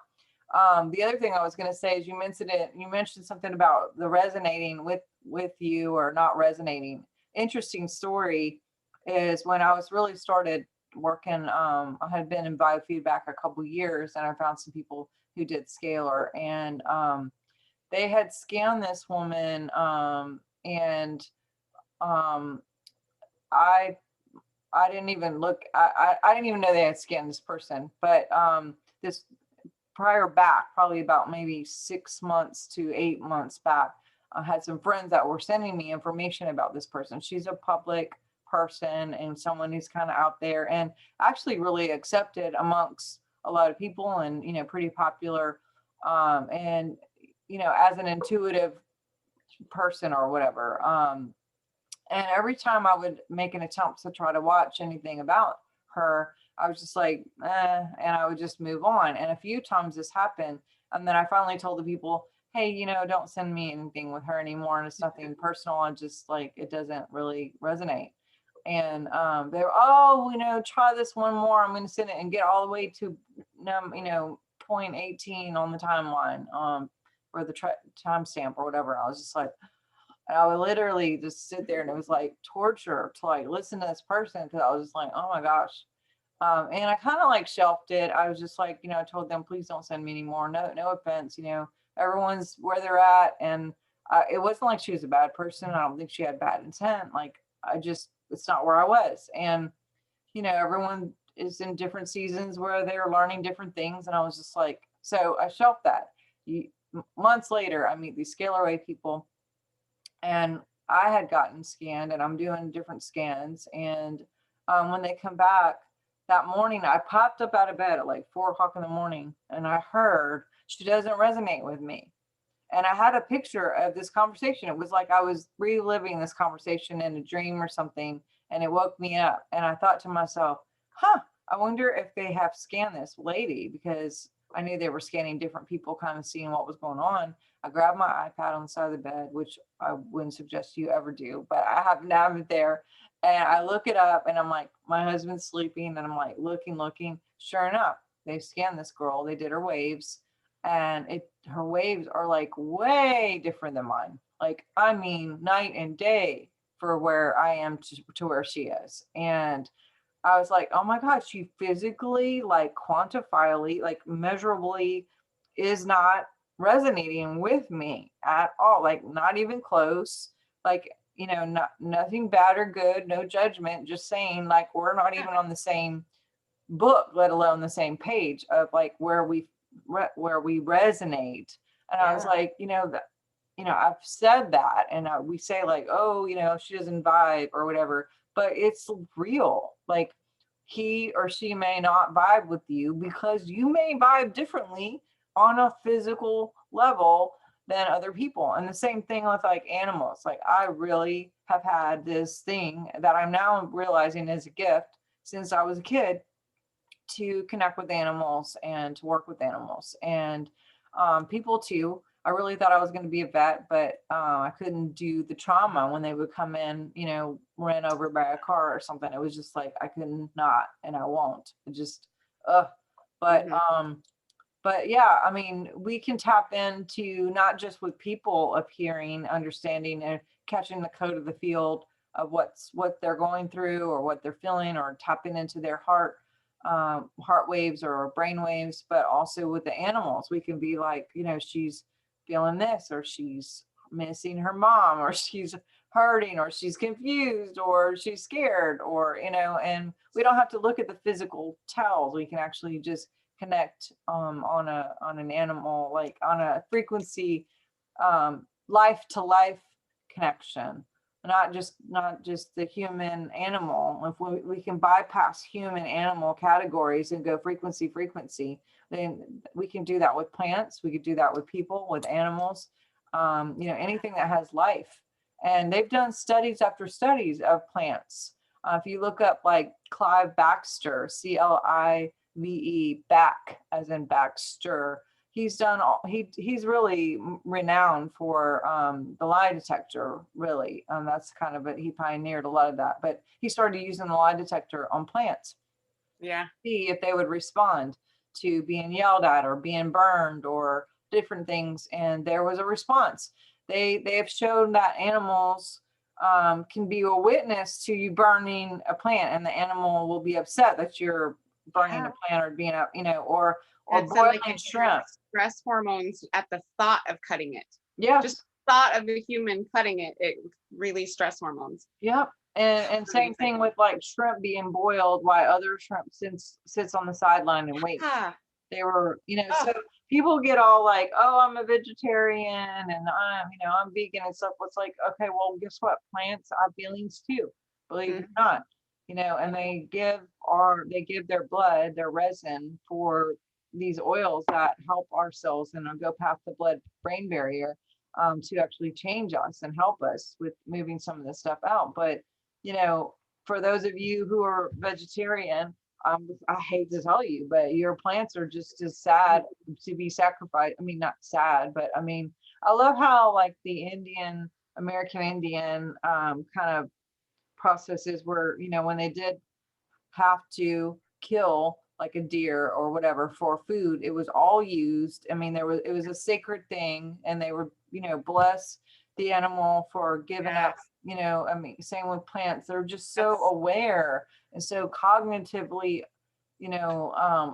The other thing I was going to say is, you mentioned something about the resonating with you or not resonating. Interesting story is, when I was really started working, I had been in biofeedback a couple years, and I found some people who did scalar, and they had scanned this woman, and I didn't even look, I didn't even know they had scanned this person, but this prior back, probably about maybe 6 months to 8 months back, I had some friends that were sending me information about this person. She's a public person and someone who's kind of out there, and actually really accepted amongst a lot of people, and, you know, pretty popular, and, you know, as an intuitive person or whatever. And every time I would make an attempt to try to watch anything about her, I was just like, and I would just move on. And a few times this happened. And then I finally told the people, hey, you know, don't send me anything with her anymore. And it's nothing personal. And just like, it doesn't really resonate. And they were, oh, you know, try this one more. I'm going to send it and get all the way to, you know, 0.18 on the timeline, or the timestamp or whatever. I was just like, and I would literally just sit there, and it was like torture to like listen to this person, because I was just like, oh my gosh. And I kind of like shelved it. I was just like, you know, I told them, please don't send me anymore. No offense, you know, everyone's where they're at. And it wasn't like she was a bad person. I don't think she had bad intent. Like, it's not where I was. And, you know, everyone is in different seasons where they're learning different things. And I was just like, so I shelved that. Months later, I meet these scalar wave people, and I had gotten scanned, and I'm doing different scans. And when they come back that morning, I popped up out of bed at like 4 o'clock in the morning, and I heard, she doesn't resonate with me. And I had a picture of this conversation. It was like I was reliving this conversation in a dream or something, and it woke me up. And I thought to myself, I wonder if they have scanned this lady, because I knew they were scanning different people, kind of seeing what was going on. I grabbed my iPad on the side of the bed, which I wouldn't suggest you ever do, but I happen to have it there. And I look it up, and I'm like, my husband's sleeping, and I'm like, looking. Sure enough, they scanned this girl. They did her waves, and her waves are like way different than mine. Like, I mean, night and day for where I am to where she is. And I was like, oh my God, she physically, like quantifiably, like measurably is not resonating with me at all. Like not even close. Like, nothing bad or good, no judgment, just saying like we're not even on the same book, let alone the same page of like where we resonate. And I was like, I've said that, and we say like, oh, she doesn't vibe or whatever, but it's real. Like he or she may not vibe with you because you may vibe differently on a physical level than other people. And the same thing with like animals. Like I really have had this thing that I'm now realizing is a gift since I was a kid, to connect with animals and to work with animals and people too. I really thought I was going to be a vet, but I couldn't do the trauma when they would come in, ran over by a car or something. It was just like I could not, and I won't. It just, but but yeah, I mean, we can tap into not just with people appearing, understanding, and catching the code of the field of what they're going through or what they're feeling, or tapping into their heart waves or brain waves, but also with the animals. We can be like, she's feeling this, or she's missing her mom, or she's hurting, or she's confused, or she's scared, or, and we don't have to look at the physical tells. We can actually just connect on an animal, like on a frequency, life to life connection, not just the human animal. If we can bypass human animal categories and go frequency, then we can do that with plants. We could do that with people, with animals, anything that has life. And they've done studies after studies of plants. If you look up like Clive Baxter, Clive, back as in Baxter, he's really renowned for the lie detector, really. That's kind of it. He pioneered a lot of that, but he started using the lie detector on plants.
Yeah.
See if they would respond to being yelled at or being burned or different things. And there was a response. They have shown that animals can be a witness to you burning a plant, and the animal will be upset that you're burning a plant or being up, or boiling like shrimp.
Stress hormones at the thought of cutting it.
Yeah.
Just thought of a human cutting it, it released stress hormones.
Yep. And same thing with like shrimp being boiled while other shrimp sits on the sideline and waits. They were, so people get all like, oh, I'm a vegetarian and I'm vegan and stuff. It's like, okay, well, guess what? Plants have feelings too, believe it or not, and they give their blood, their resin, for these oils that help our cells and go past the blood brain barrier, to actually change us and help us with moving some of this stuff out. But, for those of you who are vegetarian, I hate to tell you, but your plants are just as sad to be sacrificed. I mean, not sad, but I mean, I love how like the American Indian kind of processes were, when they did have to kill like a deer or whatever for food, it was all used. I mean, it was a sacred thing, and they were, bless the animal for giving up, I mean, same with plants. They're just so aware and so cognitively,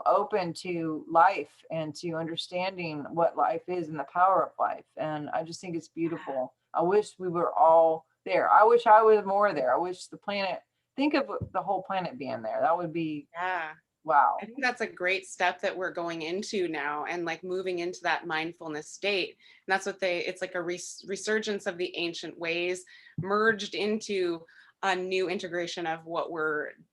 open to life and to understanding what life is and the power of life. And I just think it's beautiful. I wish we were all there. I wish I was more there. I wish the planet, think of the whole planet being there. That would be, wow.
I think that's a great step that we're going into now, and like moving into that mindfulness state. And that's what it's like a resurgence of the ancient ways merged into a new integration of what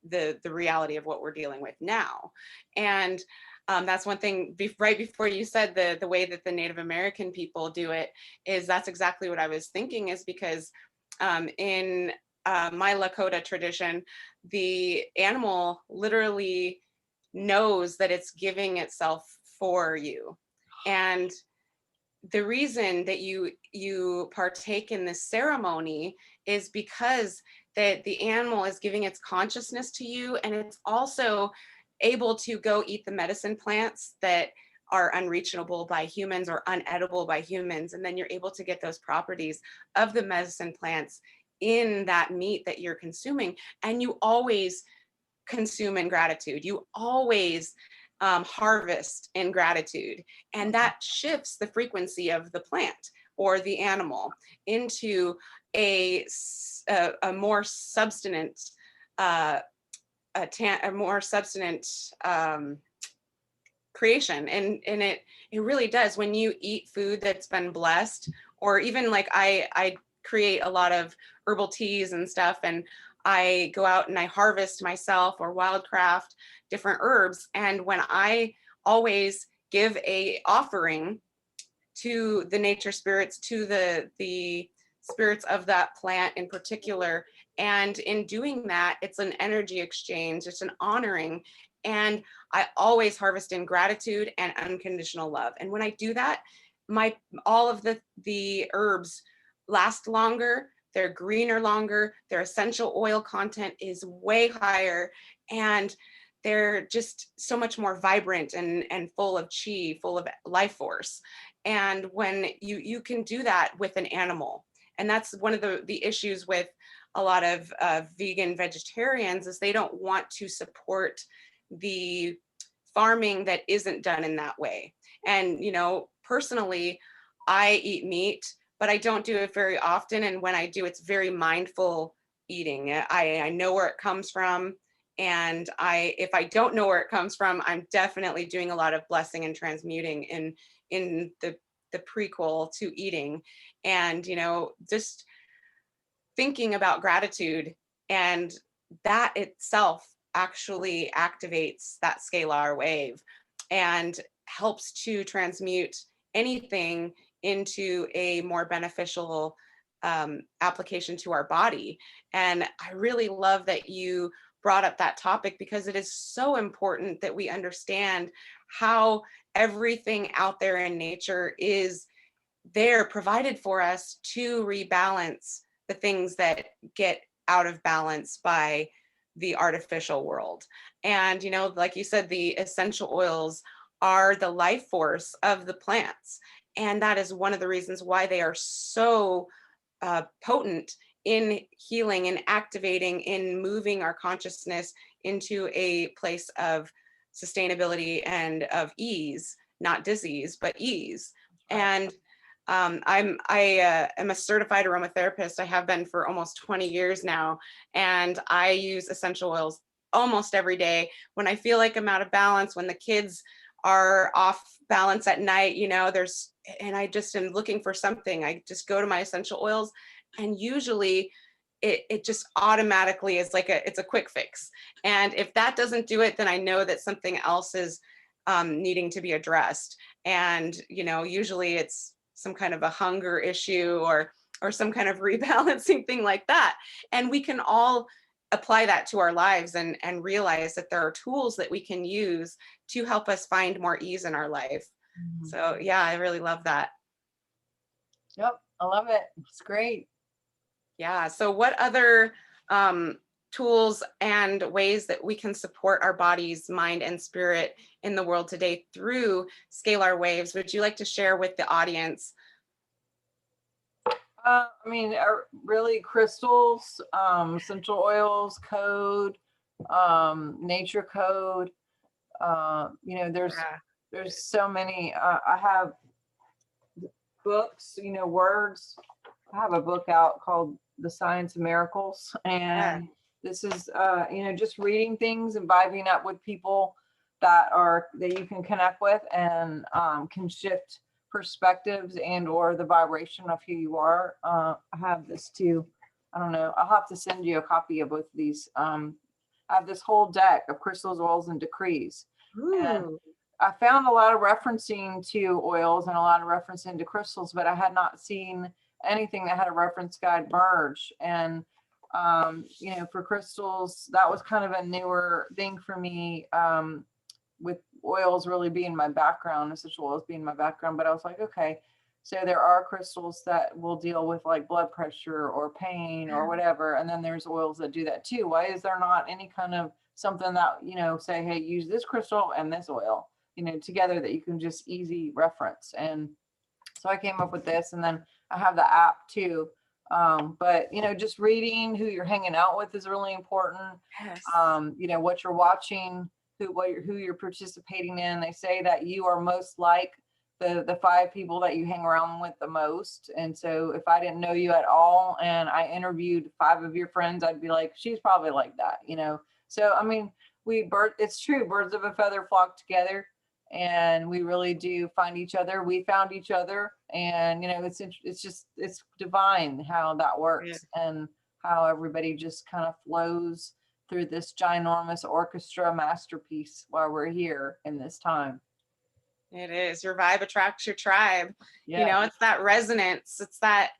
the reality of what we're dealing with now. And that's one thing right before you said the way that the Native American people do it, is that's exactly what I was thinking, is because in my Lakota tradition, the animal literally knows that it's giving itself for you. And the reason that you partake in this ceremony is because that the animal is giving its consciousness to you, and it's also able to go eat the medicine plants that are unreachable by humans or unedible by humans. And then you're able to get those properties of the medicine plants in that meat that you're consuming, and you always consume in gratitude. You always harvest in gratitude, and that shifts the frequency of the plant or the animal into a more substantive, a more substantive creation. And it really does. When you eat food that's been blessed, or even like I create a lot of herbal teas and stuff, and I go out and I harvest myself or wildcraft different herbs. And when I always give a offering to the nature spirits, to the spirits of that plant in particular, and in doing that, it's an energy exchange, it's an honoring. And I always harvest in gratitude and unconditional love. And when I do that, all of the herbs last longer, they're greener longer, their essential oil content is way higher, and they're just so much more vibrant and full of chi, full of life force. And when you can do that with an animal, and that's one of the issues with a lot of vegan vegetarians, is they don't want to support the farming that isn't done in that way. And, you know, personally, I eat meat, but I don't do it very often. And when I do, it's very mindful eating. I know where it comes from. And if I don't know where it comes from, I'm definitely doing a lot of blessing and transmuting in the prequel to eating. And, you know, just thinking about gratitude, and that itself actually activates that scalar wave and helps to transmute anything into a more beneficial application to our body. And I really love that you brought up that topic, because it is so important that we understand how everything out there in nature is there provided for us to rebalance the things that get out of balance by the artificial world. And, you know, like you said, the essential oils are the life force of the plants. And that is one of the reasons why they are so potent in healing and activating, in moving our consciousness into a place of sustainability and of ease, not disease, but ease. And I am a certified aromatherapist. I have been for almost 20 years now, and I use essential oils almost every day. When I feel like I'm out of balance, when the kids are off balance at night, you know, and I just am looking for something, I just go to my essential oils, and usually it just automatically is like it's a quick fix. And if that doesn't do it, then I know that something else is needing to be addressed. And, you know, usually it's some kind of a hunger issue or some kind of rebalancing thing like that. And we can all apply that to our lives and realize that there are tools that we can use to help us find more ease in our life. Mm-hmm. So yeah, I really love that.
Yep, I love it. It's great.
Yeah. So what other tools and ways that we can support our bodies, mind, and spirit in the world today through scalar waves would you like to share with the audience?
I mean, really crystals, essential oils, code, nature code. You know, there's so many. I have books, you know, words. I have a book out called The Science of Miracles, and this is, you know, just reading things and vibing up with people that you can connect with and can shift perspectives and or the vibration of who you are. I have this too. I don't know. I'll have to send you a copy of both of these. I have this whole deck of crystals, oils, and decrees. Ooh. And I found a lot of referencing to oils and a lot of referencing to crystals, but I had not seen anything that had a reference guide merge. And you know, for crystals, that was kind of a newer thing for me, with oils really being my background, essential oils being my background. But I was like, okay, so there are crystals that will deal with like blood pressure or pain or whatever. And then there's oils that do that too. Why is there not any kind of something that, you know, say, hey, use this crystal and this oil, you know, together, that you can just easy reference? And so I came up with this. And then I have the app too, But just reading who you're hanging out with is really important.
Yes.
What you're watching, who you're participating in. They say that you are most like the 5 people that you hang around with the most. And so if I didn't know you at all and I interviewed 5 of your friends, I'd be like, she's probably like that. So I mean, it's true, birds of a feather flock together, and we really do find each other. We found each other, and it's divine how that works, and how everybody just kind of flows through this ginormous orchestra masterpiece while we're here in this time.
It is. Your vibe attracts your tribe.
Yeah.
It's that resonance. It's that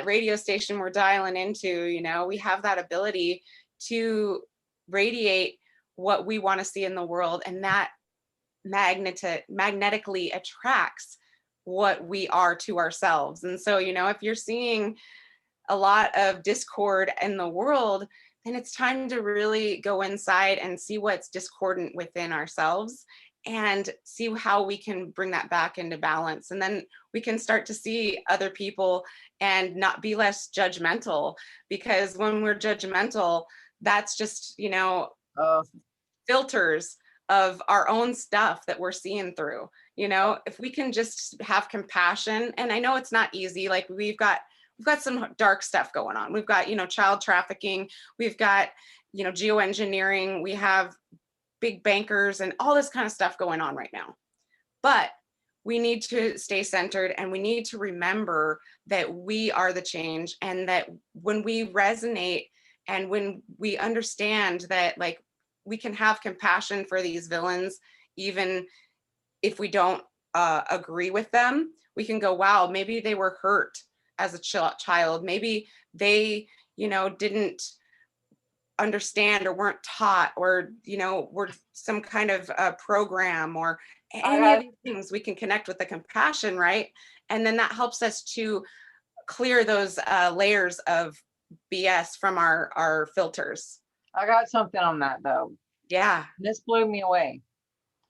radio station we're dialing into. We have that ability to radiate what we want to see in the world, and that magnetically attracts what we are to ourselves. And so, if you're seeing a lot of discord in the world, then it's time to really go inside and see what's discordant within ourselves and see how we can bring that back into balance. And then we can start to see other people and not be less judgmental, because when we're judgmental, that's just, filters of our own stuff that we're seeing through. If we can just have compassion, and I know it's not easy, like we've got some dark stuff going on. We've got, child trafficking, we've got, geoengineering, we have big bankers and all this kind of stuff going on right now. But we need to stay centered, and we need to remember that we are the change, and that when we resonate and when we understand that, like, we can have compassion for these villains, even if we don't agree with them. We can go, wow, maybe they were hurt as a child. Maybe they, didn't understand or weren't taught, or, were some kind of program, or any of these things. We can connect with the compassion, right? And then that helps us to clear those layers of BS from our filters.
I got something on that though.
Yeah.
This blew me away.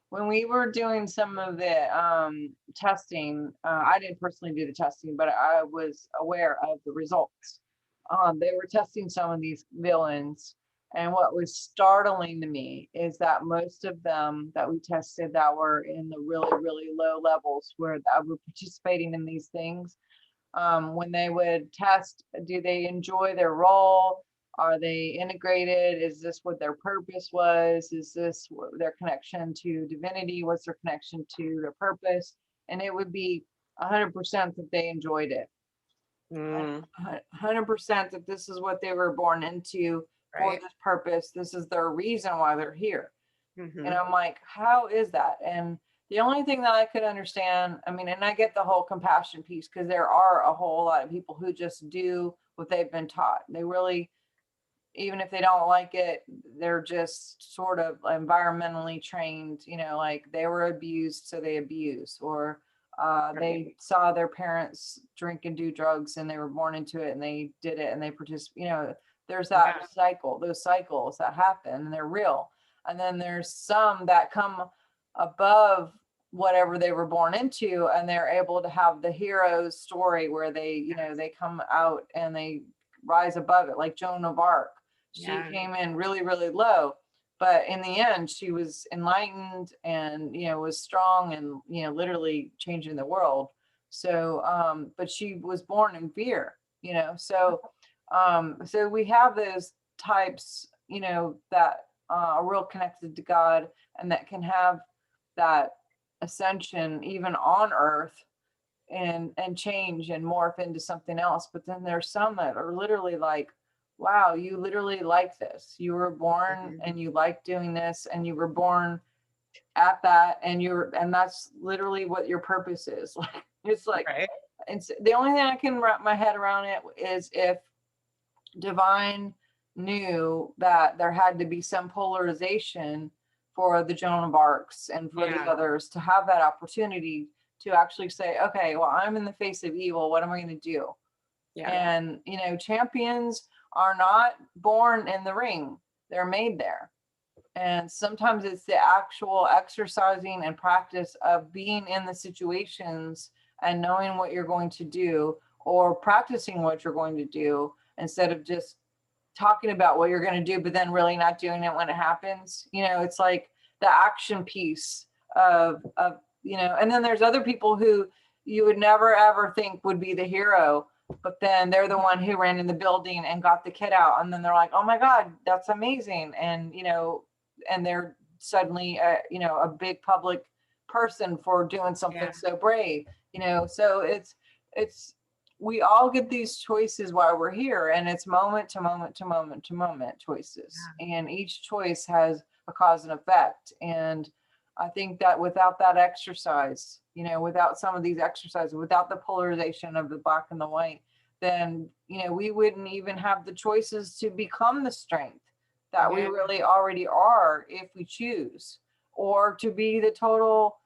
When we were doing some of the testing, I didn't personally do the testing, but I was aware of the results. They were testing some of these villains, and what was startling to me is that most of them that we tested that were in the really, really low levels, where that were participating in these things, when they would test, do they enjoy their role? Are they integrated? Is this what their purpose was? Is this their connection to divinity? What's their connection to their purpose? And it would be 100% that they enjoyed it. 100% that this is what they were born into, for this purpose. This is their reason why they're here. And I'm like, how is that? And the only thing that I could understand, I mean, and I get the whole compassion piece, because there are a whole lot of people who just do what they've been taught. They really, even if they don't like it, they're just sort of environmentally trained, like they were abused, so they abuse, or they saw their parents drink and do drugs and they were born into it and they did it and they participate, there's that cycle, those cycles that happen, and they're real. And then there's some that come above whatever they were born into, and they're able to have the hero's story where they, they come out and they rise above it, like Joan of Arc. She came in really, really low, but in the end, she was enlightened and, was strong and, literally changing the world. So, but she was born in fear, so we have those types, that are real connected to God, and that can have that ascension even on earth, and change and morph into something else. But then there's some that are literally like, wow, you literally like this. You were born and you like doing this, and you were born at that, and that's literally what your purpose is. Like, it's like, and the only thing I can wrap my head around it is if divine knew that there had to be some polarization for the Joan of Arcs and for the others to have that opportunity to actually say, okay, well, I'm in the face of evil. What am I going to do? And, champions are not born in the ring. They're made there. And sometimes it's the actual exercising and practice of being in the situations and knowing what you're going to do, or practicing what you're going to do instead of just talking about what you're going to do, but then really not doing it when it happens. It's like the action piece of, and then there's other people who you would never ever think would be the hero, but then they're the one who ran in the building and got the kid out. And then they're like, oh my God, that's amazing. And, and they're suddenly, a big public person for doing something so brave, so it's, we all get these choices while we're here, and it's moment to moment to moment to moment choices. And each choice has a cause and effect. And I think that without that exercise, without some of these exercises, without the polarization of the black and the white, then, we wouldn't even have the choices to become the strength that we really already are if we choose, or to be the total,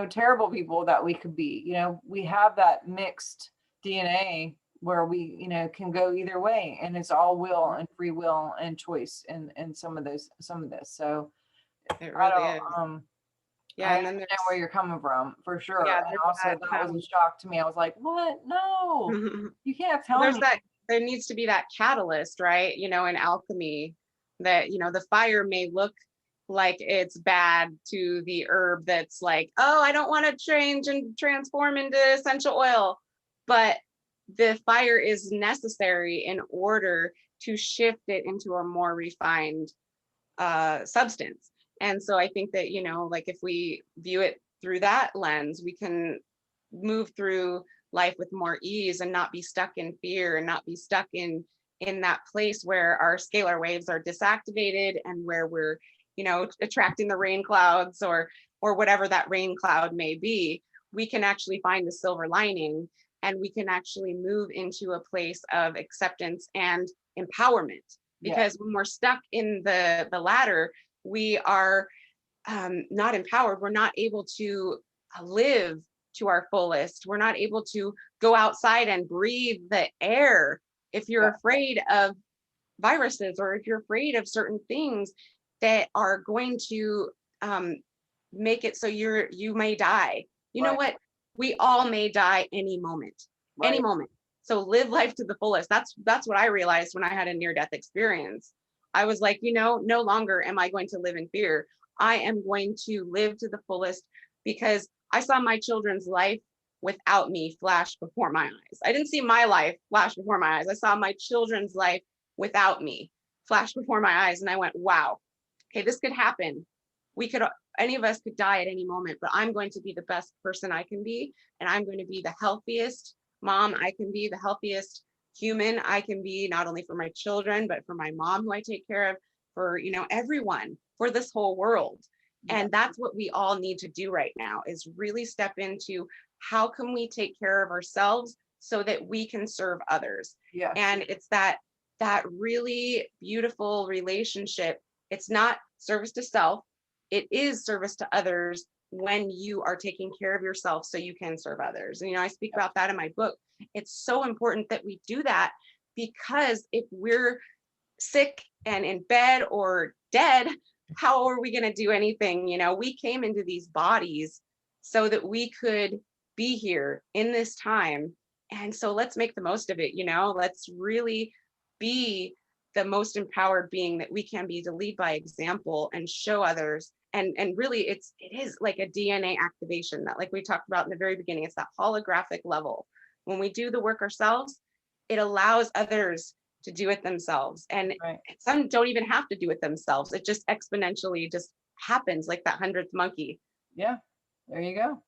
terrible people that we could be. We have that mixed DNA where we, can go either way, and it's all will and free will and choice and some of this. So
it really is.
I understand where you're coming from, for sure. And also that was a shock to me. I was like, what? No, you can't tell me.
There needs to be that catalyst, right? In alchemy, that, the fire may look like it's bad to the herb that's like, oh, I don't want to change and transform into essential oil. But the fire is necessary in order to shift it into a more refined substance. And so I think that, like if we view it through that lens, we can move through life with more ease and not be stuck in fear, and not be stuck in that place where our scalar waves are disactivated, and where we're, attracting the rain clouds or whatever that rain cloud may be. We can actually find the silver lining, and we can actually move into a place of acceptance and empowerment. Because when we're stuck in the ladder, we are not empowered. We're not able to live to our fullest. We're not able to go outside and breathe the air. If you're afraid of viruses, or if you're afraid of certain things that are going to make it so you may die. You know what? We all may die any moment, any moment. So live life to the fullest. That's what I realized when I had a near-death experience. I was like, no longer am I going to live in fear. I am going to live to the fullest, because I saw my children's life without me flash before my eyes. I didn't see my life flash before my eyes. I saw my children's life without me flash before my eyes. And I went, wow, okay, this could happen. Any of us could die at any moment, but I'm going to be the best person I can be. And I'm going to be the healthiest mom I can be, the healthiest human I can be, not only for my children, but for my mom who I take care of, for, everyone, for this whole world. And that's what we all need to do right now, is really step into how can we take care of ourselves so that we can serve others. And it's that really beautiful relationship. It's not service to self. It is service to others when you are taking care of yourself so you can serve others. And, I speak about that in my book. It's so important that we do that, because if we're sick and in bed or dead, how are we going to do anything? We came into these bodies so that we could be here in this time. And so let's make the most of it. Let's really be the most empowered being that we can be, to lead by example and show others. And really it is like a DNA activation, that, like we talked about in the very beginning, it's that holographic level. When we do the work ourselves, it allows others to do it themselves. And some don't even have to do it themselves. It just exponentially just happens, like that 100th monkey.
Yeah, there you go.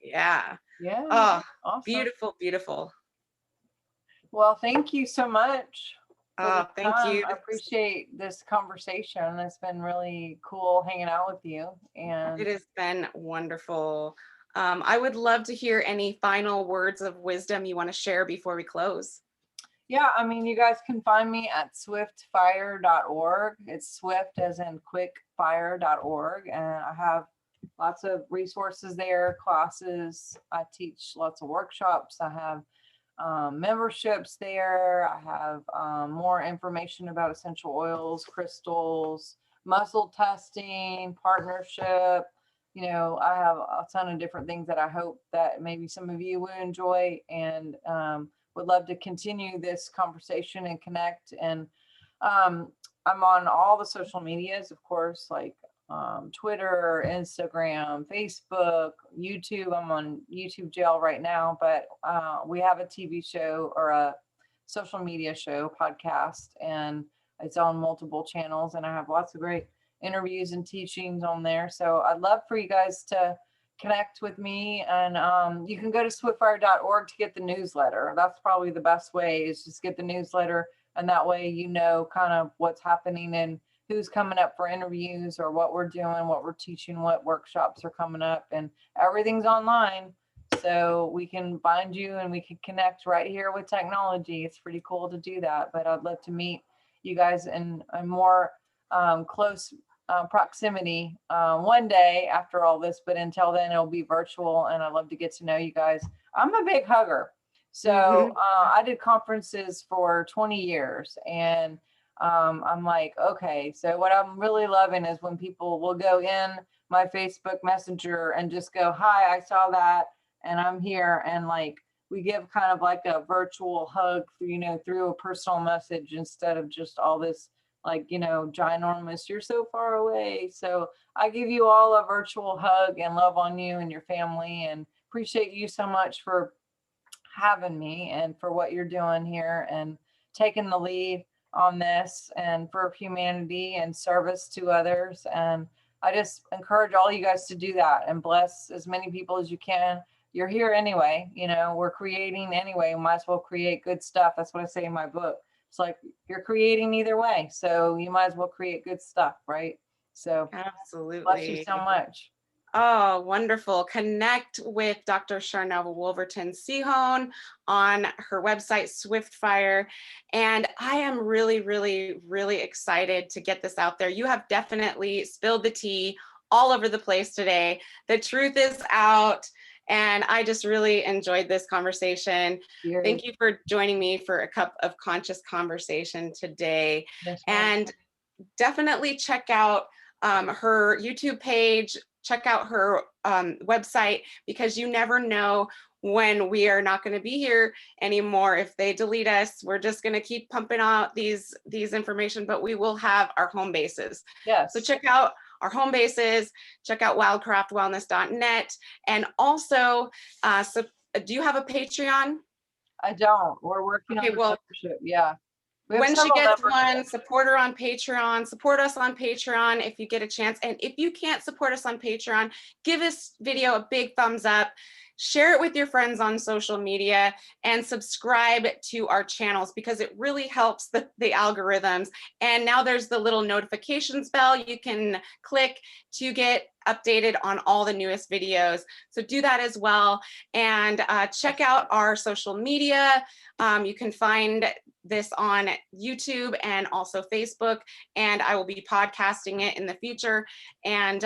Yeah.
Oh,
awesome. Beautiful, beautiful.
Well, thank you so much.
Thank you.
I appreciate this conversation. It's been really cool hanging out with you. And
it has been wonderful. I would love to hear any final words of wisdom you want to share before we close.
Yeah, you guys can find me at swiftfire.org. It's swift as in quickfire.org. And I have lots of resources there, classes. I teach lots of workshops. I have memberships there. I have more information about essential oils, crystals, muscle testing, partnership, you know, I have a ton of different things that I hope that maybe some of you will enjoy, and would love to continue this conversation and connect. And I'm on all the social medias, of course, like Twitter, Instagram, Facebook, YouTube. I'm on YouTube jail right now, but we have a TV show, or a social media show podcast, and it's on multiple channels, and I have lots of great interviews and teachings on there. So I'd love for you guys to connect with me, and you can go to swiftfire.org to get the newsletter. That's probably the best way, is just get the newsletter, and that way you know kind of what's happening and who's coming up for interviews, or what we're doing, what we're teaching, what workshops are coming up, and everything's online. So we can find you and we can connect right here with technology. It's pretty cool to do that. But I'd love to meet you guys in a more close proximity one day after all this. But until then, it'll be virtual, and I'd love to get to know you guys. I'm a big hugger. So I did conferences for 20 years, and I'm like, okay, so what I'm really loving is when people will go in my Facebook Messenger and just go, hi, I saw that, and I'm here, and like we give kind of like a virtual hug, you know, through a personal message, instead of just all this like, you know, ginormous, you're so far away. So I give you all a virtual hug and love on you and your family, and appreciate you so much for having me and for what you're doing here and taking the lead on this, and for humanity and service to others. And I just encourage all you guys to do that and bless as many people as you can. You're here anyway, you know, we're creating anyway, we might as well create good stuff. That's what I say in my book. It's like you're creating either way, so you might as well create good stuff, right? So
Absolutely.
bless you so much.
Oh, wonderful. Connect with Dr. Sharnael Wolverton-Sehon on her website, Swiftfire. And I am really, really, really excited to get this out there. You have definitely spilled the tea all over the place today. The truth is out. And I just really enjoyed this conversation.
Cheers.
Thank you for joining me for a cup of conscious conversation today.
Yes,
and definitely check out her YouTube page, check out her website, because you never know when we are not going to be here anymore. If they delete us, we're just going to keep pumping out these information, but we will have our home bases.
Yes.
So check out our home bases, check out wildcraftwellness.net. And also, so do you have a Patreon?
I don't. We're working on the membership. Yeah.
When she gets one, support her on Patreon, support us on Patreon if you get a chance. And if you can't support us on Patreon, give this video a big thumbs up, share it with your friends on social media, and subscribe to our channels, because it really helps the algorithms. And now there's the little notifications bell you can click to get updated on all the newest videos. So do that as well. And check out our social media. You can find this on YouTube and also Facebook, and I will be podcasting it in the future. And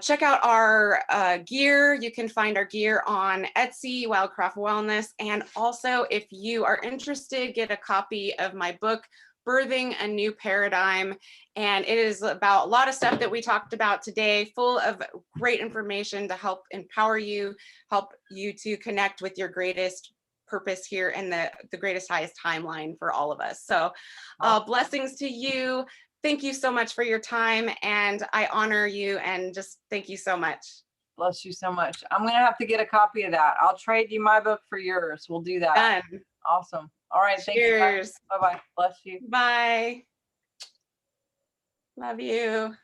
check out our gear. You can find our gear on Etsy, Wildcraft Wellness. And also, if you are interested, get a copy of my book, Birthing a New Paradigm. And it is about a lot of stuff that we talked about today, full of great information to help empower you, help you to connect with your greatest purpose here and the greatest, highest timeline for all of us. So blessings to you. Thank you so much for your time, and I honor you, and just thank you so much.
Bless you so much. I'm going to have to get a copy of that. I'll trade you my book for yours. We'll do that.
Done.
Awesome. All right.
Cheers.
Thank you. Bye-bye. Bless you.
Bye. Love you.